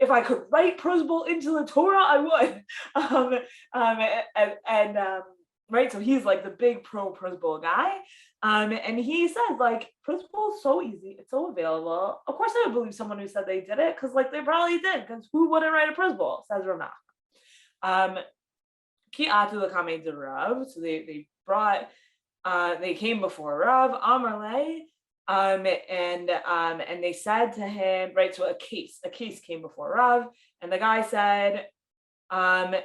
if I could write Pruzbol into the Torah, I would. Right, so he's like the big pro Pruzbol guy. And he says like Pruzbol is so easy, it's so available. Of course I would believe someone who said they did it, because like they probably did, because who wouldn't write a Pruzbol, says Rav Nachman. So they brought they came before Rav Amarle, and they said to him, right, so a case came before Rav, and the guy said, a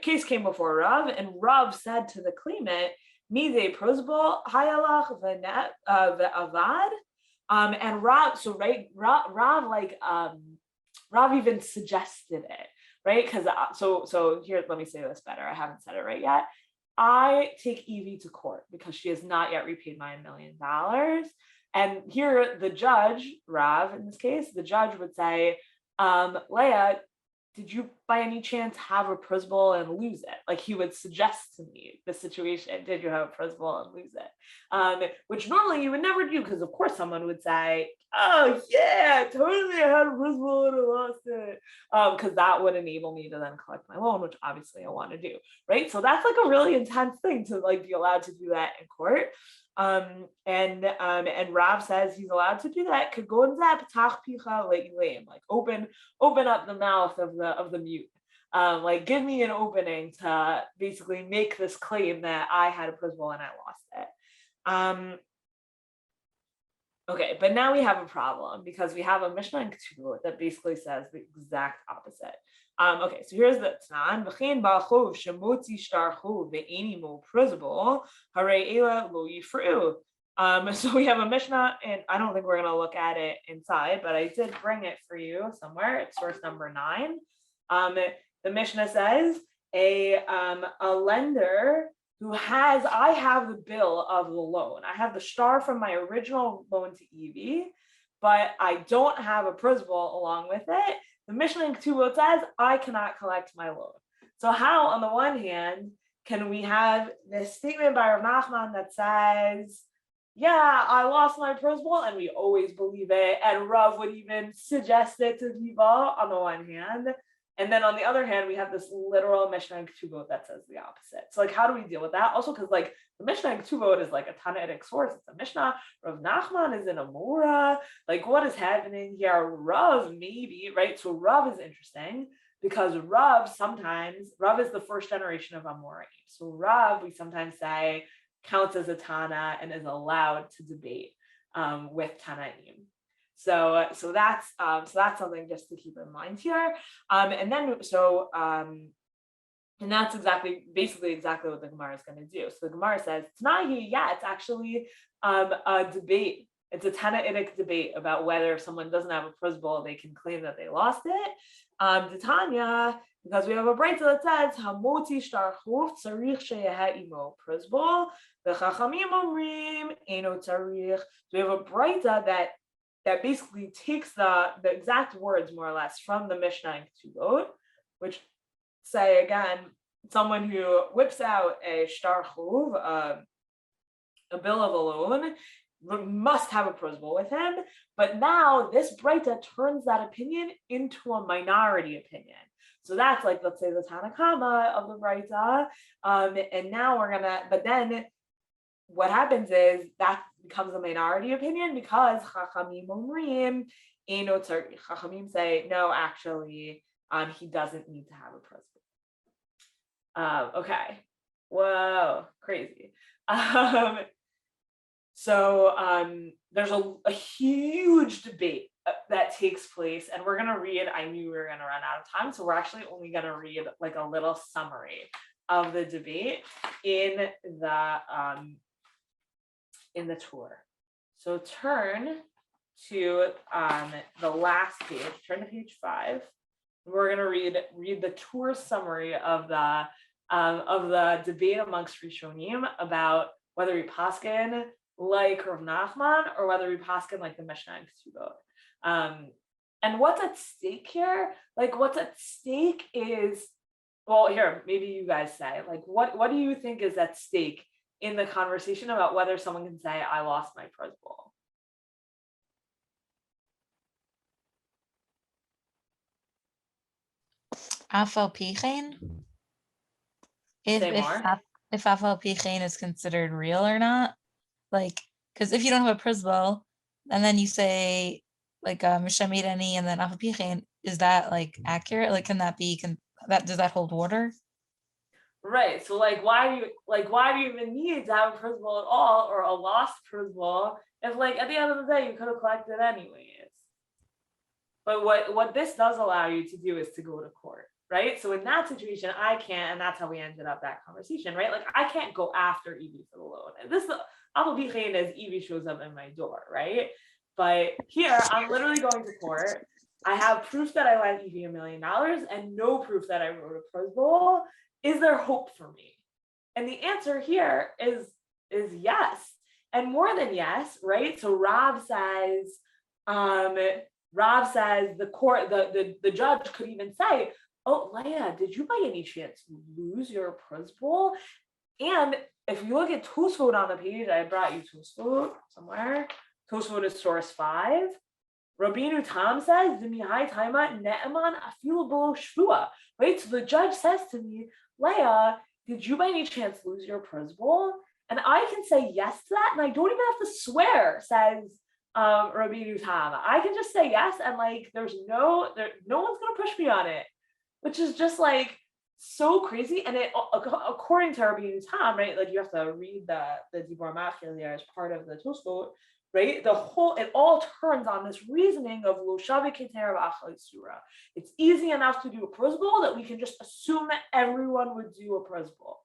case came before Rav, and Rav said to the claimant, mi-penei Pruzbol hayalach ve'avad. And Rav, so right, Rav even suggested it, right? Because so here, let me say this better. I haven't said it right yet. I take Evie to court because she has not yet repaid my $1 million. And here the judge, Rav, in this case, the judge would say, Leah, did you by any chance have a Pruzbol and lose it? Like he would suggest to me the situation, did you have a Pruzbol and lose it? Which normally you would never do, because of course someone would say, oh yeah, totally I had a Pruzbol and I lost it. Because that would enable me to then collect my loan, which obviously I want to do, right? So that's like a really intense thing to like be allowed to do that in court. And Rav says he's allowed to do that. Could go in that like open up the mouth of the mute. Like give me an opening to basically make this claim that I had a Pruzbol and I lost it. Okay, but now we have a problem because we have a Mishnah in Ketubot that basically says the exact opposite. Okay, so here's the Tanan. V'chein ba'chov shemotzi shtar chov ve'eni mo Pruzbol harei ela lo yifru. So we have a Mishnah, and I don't think we're going to look at it inside, but I did bring it for you somewhere. It's source number 9. The Mishnah says a lender who I have the bill of the loan. I have the shtar from my original loan to Evie, but I don't have a Pruzbol along with it. The Mishnah in Ketubot says I cannot collect my loan. So how, on the one hand, can we have this statement by Rav Nachman that says, yeah, I lost my Pruzbol, and we always believe it, and Rav would even suggest it to people on the one hand, and then on the other hand, we have this literal Mishnah in Ketubot that says the opposite. So like, how do we deal with that? Also, because like the Mishnah in Ketubot is like a Talmudic source. It's a Mishnah. Rav Nachman is in a Mora. Like, what is happening here? Rav maybe, right? So Rav is interesting because Rav is the first generation of Amoraim. So Rav, we sometimes say, counts as a Tana and is allowed to debate with Tanaim. So that's something just to keep in mind here. And that's basically exactly what the Gemara is going to do. So the Gemara says, Tanahi, yeah, it's actually a debate. It's a Tanaitic debate about whether if someone doesn't have a Pruzbol, they can claim that they lost it. Tanya, because we have a brayta that says, Hamoti shtar chuf tzarich sheyeha imo Pruzbol, v'chachamim omrim eno tzarich. So we have a brayta that basically takes the exact words, more or less, from the Mishnah in Ketubot, which say, again, someone who whips out a shtar chuv, a bill of a loan, must have a Pruzbol with him. But now this Breita turns that opinion into a minority opinion. So that's like, let's say the Tanakama of the Braita. And now but then what happens is that becomes a minority opinion because Chachamim Omrim, Chachamim say, no, actually, he doesn't need to have a Pruzbol. Okay. Whoa, crazy. So there's a huge debate that takes place, and we're going to read, I knew we were going to run out of time, so we're actually only going to read like a little summary of the debate in the tour. So turn to the last page, turn to page 5. We're going to read the tour summary of the debate amongst Rishonim about whether we paskin like Rav Nachman or whether we paskin like the Mishnah and Ketubot. And what's at stake here? Like, what's at stake is, well, here, maybe you guys say, like, what do you think is at stake in the conversation about whether someone can say, I lost my Pruzbol? Afal Pichein? Say more. If Afal Pichein is considered real or not? Like, because if you don't have a Pruzbol, and then you say, like, mi-penei and then Afal Pichein, is that, like, accurate? Like, can that be, does that hold water? Right. So, like, why do you even need to have a Pruzbol at all, or a lost Pruzbol, if, like, at the end of the day you could have collected anyways? But what this does allow you to do is to go to court, right? So in that situation, I can't, and that's how we ended up that conversation, right? Like, I can't go after Evie for the loan. And this Afal Pichein as Evie shows up in my door, right? But here, I'm literally going to court. I have proof that I lent Evie $1 million and no proof that I wrote a Pruzbol. Is there hope for me? And the answer here is yes. And more than yes, right? So Rav says the court, the judge could even say, oh, Leah, did you by any chance lose your Pruzbol? And if you look at Tosfot on the page, I brought you Tosfot somewhere. Tosfot is source 5. Rabbeinu Tam says, right? So the judge says to me, Leah, did you by any chance lose your Pruzbol? And I can say yes to that, and I don't even have to swear, says Rabbeinu Tam. I can just say yes, and like no one's gonna push me on it, which is just like so crazy. And it, according to Rabbeinu Tam, right? Like, you have to read the Dibor Machil there as part of the Tosfot, right? It all turns on this reasoning of lo shave keter v'achal yisura. It's easy enough to do a Pruzbol that we can just assume that everyone would do a Pruzbol.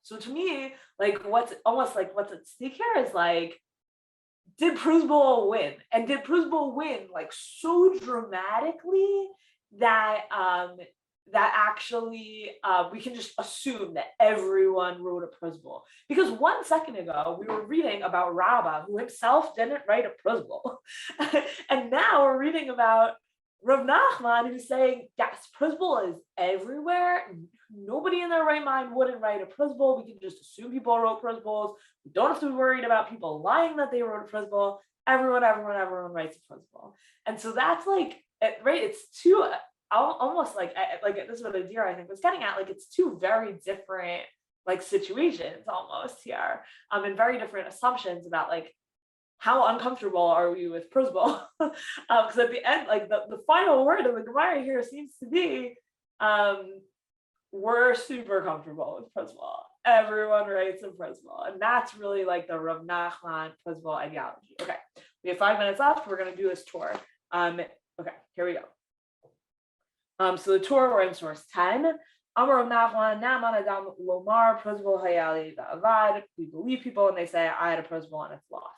So to me, like, what's at stake here is like, did Pruzbol win? And did Pruzbol win like so dramatically that actually we can just assume that everyone wrote a Pruzbol? Because 1 second ago we were reading about Rabbah, who himself didn't write a Pruzbol, and now we're reading about Rav Nachman, who's saying, yes, Pruzbol is everywhere. Nobody in their right mind wouldn't write a Pruzbol. We can just assume people wrote Pruzbols. We don't have to be worried about people lying that they wrote a Pruzbol. Everyone writes a Pruzbol. And so that's like, right, it's two, almost like this is what Adira, I think, was getting at. Like, it's two very different like situations almost here, and very different assumptions about like, how uncomfortable are we with Pruzbol? Because at the end, like the final word of the Gemara here seems to be, we're super comfortable with Pruzbol. Everyone writes a Pruzbol, and that's really like the Rav Nachman Pruzbol ideology. Okay, we have 5 minutes left. We're going to do this tour. Okay, here we go. So the tour, we're in source 10. Amar Rav Nachman, Na'aman Adam Lomar Pruzbol Hayali Ba'avad. We believe people when they say, I had a Pruzbol and it's lost.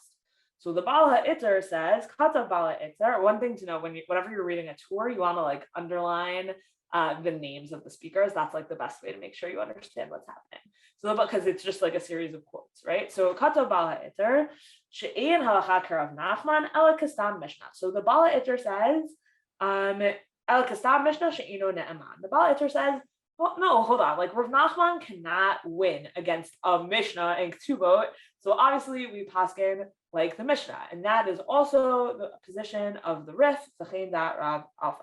So the Baal HaItzer says, Katav Baal HaItzer. One thing to know, whenever you're reading a tour, you want to like underline the names of the speakers. That's like the best way to make sure you understand what's happening. So because it's just like a series of quotes, right? So Katav Baal HaItzer, She'ein halacha k'Rav Nachman el kastam Mishnah. So the Baal HaItzer says, el kastam Mishnah she'eno ne'eman. The Baal HaItzer says, well, no, hold on. Like, Rav Nachman cannot win against a Mishnah and Ketubot. So obviously we paskin like the Mishnah, and that is also the position of the Rif, Zachein Dat Rav Alfas.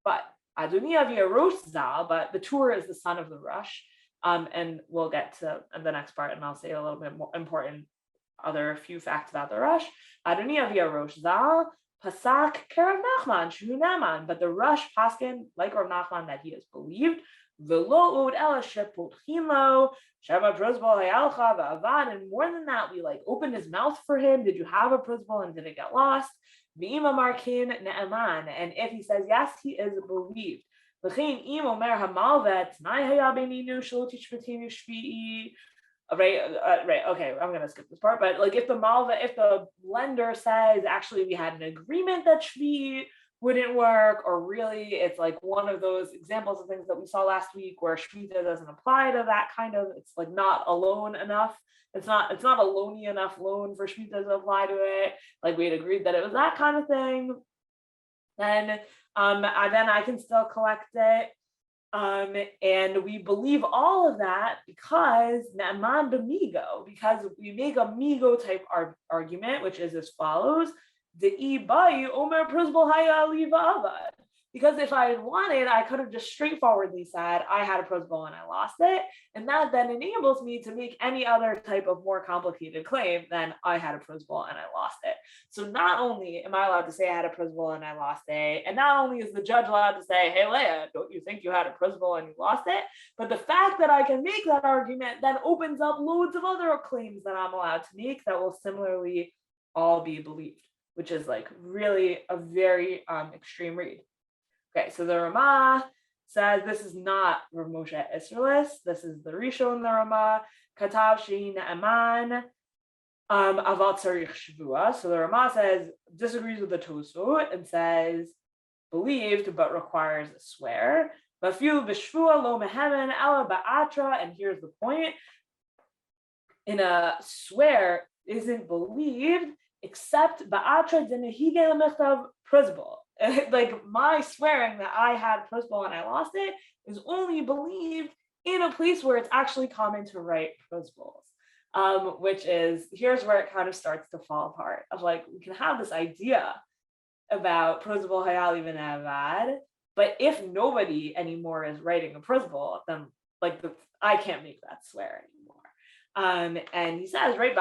But Adoni Avia Rosh Zal, but the Tur is the son of the Rush. And we'll get to the next part, and I'll say a little bit more important other few facts about the Rush. Adoni Avia Rosh Zal, Pasak Kerav Nachman, Shu Naman, but the Rush Paskin, like Rav Nachman, that he is believed. Velo Od Ela Shepotchino, Shema Pruzbol Hayalcha Va'avad, and more than that, we like opened his mouth for him. Did you have a Pruzbol and did it get lost? V'ima Markin Ne'eman, and if he says yes, he is believed. L'chein im Omer Hamalvet Nai Hayabeninu Shalotish Betinu Shvi'i. Right, okay, I'm gonna skip this part, but like if the lender says actually we had an agreement that Shvi wouldn't work, or really it's like one of those examples of things that we saw last week where Shvita doesn't apply to that kind of, it's like not a loan enough. It's not a loany enough loan for Shvita to apply to it. Like we had agreed that it was that kind of thing. Then I can still collect it. And we believe all of that because Na'aman b'migo, because we make a migo type argument, which is as follows: De'i Omer Pruzbol haya li va'avad. Because if I had wanted, I could have just straightforwardly said I had a Pruzbol and I lost it, and that then enables me to make any other type of more complicated claim than I had a Pruzbol and I lost it. So not only am I allowed to say I had a Pruzbol and I lost it, and not only is the judge allowed to say, hey Leah, don't you think you had a Pruzbol and you lost it? But the fact that I can make that argument then opens up loads of other claims that I'm allowed to make that will similarly all be believed, which is like really a very extreme read. Okay, so the Ramah says this is not Rav Moshe Isserlis. This is the Rishon the Ramah. Katav shehi ne'eman aval tzarich shvua. So the Ramah says, disagrees with the Tosfot and says believed but requires a swear. V'afilu b'shvua lo mehemen ela ba'atra. And here's the point: in a swear isn't believed except ba'atra denehige lemechtav Pruzbol. Like my swearing that I had Pruzbol and I lost it is only believed in a place where it's actually common to write Pruzbols, which is, here's where it kind of starts to fall apart. Of like, we can have this idea about Pruzbol hayali v'ne'avad, but if nobody anymore is writing a Pruzbol, then like I can't make that swear anymore. And he says, right,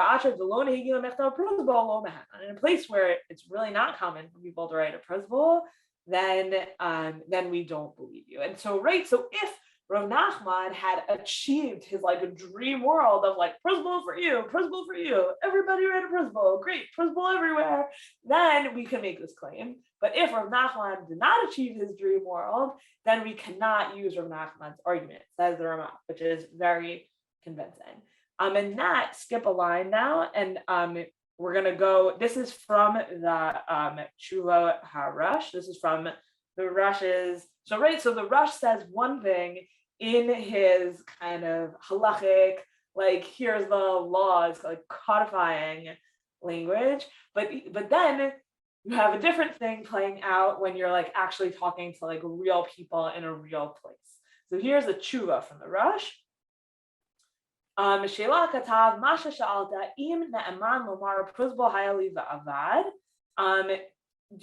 in a place where it's really not common for people to write a Pruzbol, then we don't believe you. And so, right, so if Rav Nachman had achieved his like a dream world of like Pruzbol for you, everybody write a Pruzbol, great, Pruzbol everywhere, then we can make this claim. But if Rav Nachman did not achieve his dream world, then we cannot use Rav Nachman's argument, says the Ramah, which is very convincing. And that, skip a line now, and we're gonna go. This is from the Tshuva HaRush. This is from the Rush's. So right, so the Rush says one thing in his kind of halachic, like here's the laws, like codifying language, but then you have a different thing playing out when you're like actually talking to like real people in a real place. So here's a tshuva from the Rush. Do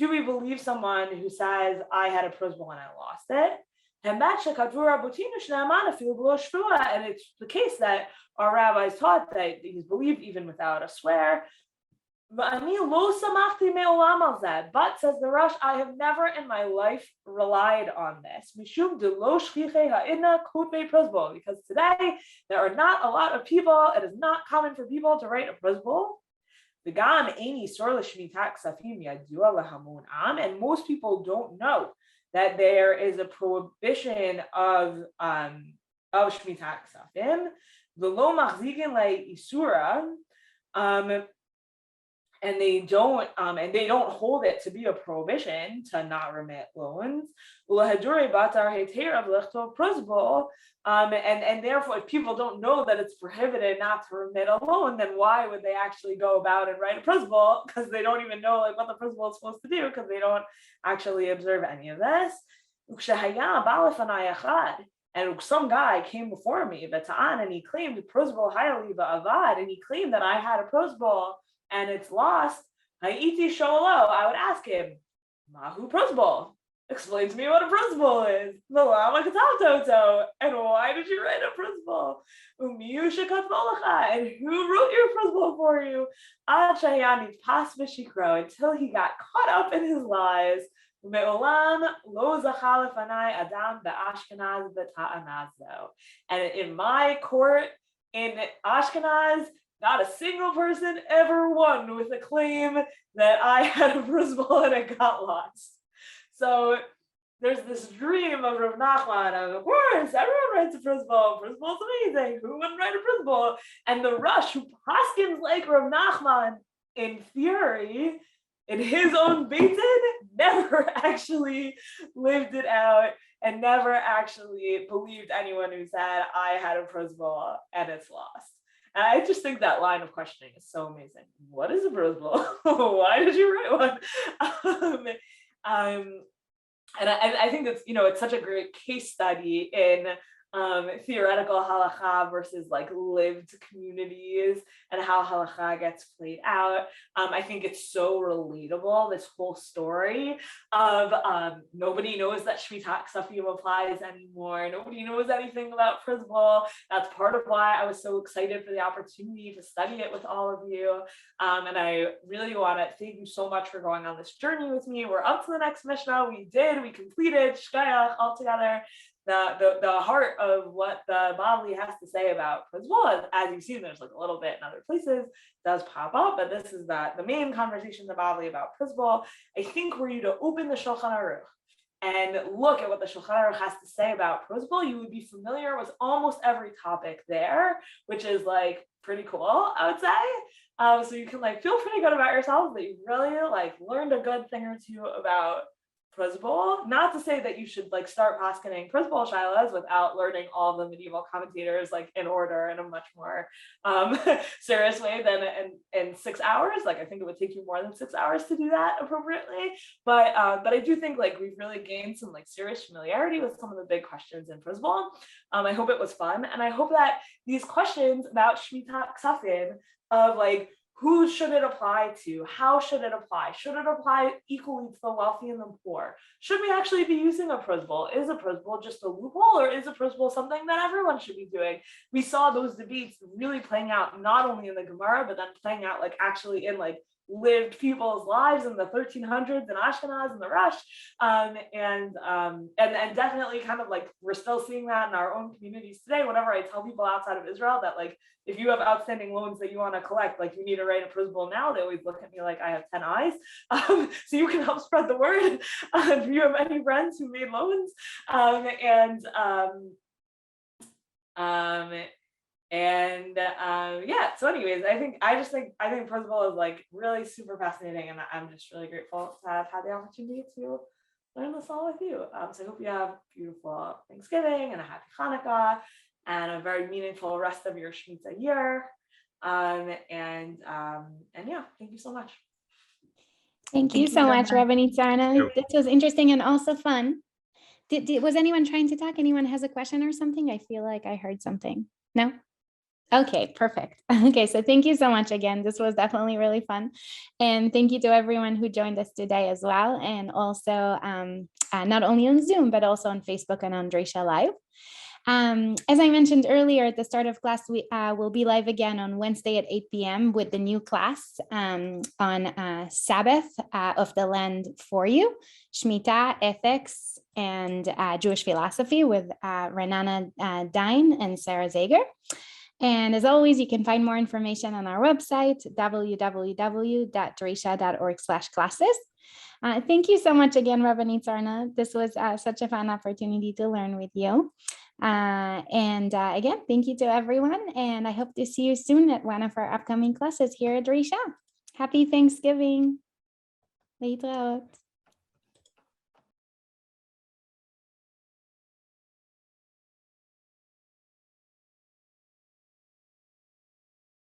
we believe someone who says I had a Pruzbol and I lost it? And it's the case that our rabbis taught that he's believed even without a swear. But says the Rush, I have never in my life relied on this. Because today there are not a lot of people, it is not common for people to write a Pruzbol. And most people don't know that there is a prohibition of Shmitat Ksafim. And they don't hold it to be a prohibition to not remit loans. And therefore, if people don't know that it's prohibited not to remit a loan, then why would they actually go about and write a Pruzbol? Because they don't even know like what the Pruzbol is supposed to do, because they don't actually observe any of this. And some guy came before me, and he claimed Pruzbol hayali va'avad, and he claimed that I had a Pruzbol and it's lost. I would ask him, Mahu Pruzbol. explain to me what a Pruzbol is. And why did you write a Pruzbol? And who wrote your Pruzbol for you? Until he got caught up in his lies. And in my court in Ashkenaz, not a single person ever won with a claim that I had a Pruzbol and it got lost. So there's this dream of Rav Nachman of course, everyone writes a Pruzbol. Pruzbol's amazing. Who wouldn't write a Pruzbol? And the Rush, who paskins like Rav Nachman in theory, in his own Beitin, never actually lived it out and never actually believed anyone who said, I had a Pruzbol and it's lost. And I just think that line of questioning is so amazing. What is a Pruzbol? Why did you write one? And I think it's, it's such a great case study in theoretical halakha versus like lived communities and how halakha gets played out. I think it's so relatable, this whole story of nobody knows that Shmitat Ksafim applies anymore. Nobody knows anything about Pruzbol. That's part of why I was so excited for the opportunity to study it with all of you. And I really want to thank you so much for going on this journey with me. We're up to the next Mishnah. We completed Shkayach all together. The heart of what the Bavli has to say about Pruzbol, as you've seen, there's like a little bit in other places, does pop up, but this is the main conversation in the Bavli about Pruzbol. I think were you to open the Shulchan Aruch and look at what the Shulchan Aruch has to say about Pruzbol, you would be familiar with almost every topic there, which is like pretty cool, I would say. So you can like feel pretty good about yourself that you really like learned a good thing or two about Pruzbol. Not to say that you should like start paskening Pruzbol shilas without learning all the medieval commentators like in order in a much more serious way than in 6 hours. Like I think it would take you more than 6 hours to do that appropriately. But I do think like we've really gained some like serious familiarity with some of the big questions in Pruzbol. I hope it was fun, and I hope that these questions about Shmitat Ksafim of like, who should it apply to? How should it apply? Should it apply equally to the wealthy and the poor? Should we actually be using a Pruzbol? Is a Pruzbol just a loophole, or is a Pruzbol something that everyone should be doing? We saw those debates really playing out not only in the Gemara, but then playing out like actually in like lived people's lives in the 1300s in Ashkenaz and the Rush, and definitely kind of like we're still seeing that in our own communities today. Whenever I tell people outside of Israel that like if you have outstanding loans that you want to collect, like you need to write a Pruzbol now, they always look at me like I have 10 eyes. So you can help spread the word if you have any friends who made loans, yeah, so anyways, I think Pruzbol is like really super fascinating, and I'm just really grateful to have had the opportunity to learn this all with you. So I hope you have a beautiful Thanksgiving and a happy Hanukkah and a very meaningful rest of your Shemitah year. And yeah, thank you so much. Thank you so much, Rabbanit Sarna. This was interesting and also fun. Was anyone trying to talk? Anyone has a question or something? I feel like I heard something. No? Okay, perfect. Okay, so thank you so much again. This was definitely really fun. And thank you to everyone who joined us today as well. And also not only on Zoom, but also on Facebook and on Dresha Live. As I mentioned earlier at the start of class, we will be live again on Wednesday at 8 p.m. with the new class on Sabbath of the land for you, Shemitah, ethics, and Jewish philosophy with Renana Dine and Sarah Zager. And as always, you can find more information on our website, www.dresha.org/classes. Thank you so much again, Rabbanit Sarna. This was such a fun opportunity to learn with you. Again, thank you to everyone. And I hope to see you soon at one of our upcoming classes here at Dresha. Happy Thanksgiving. Leitraot.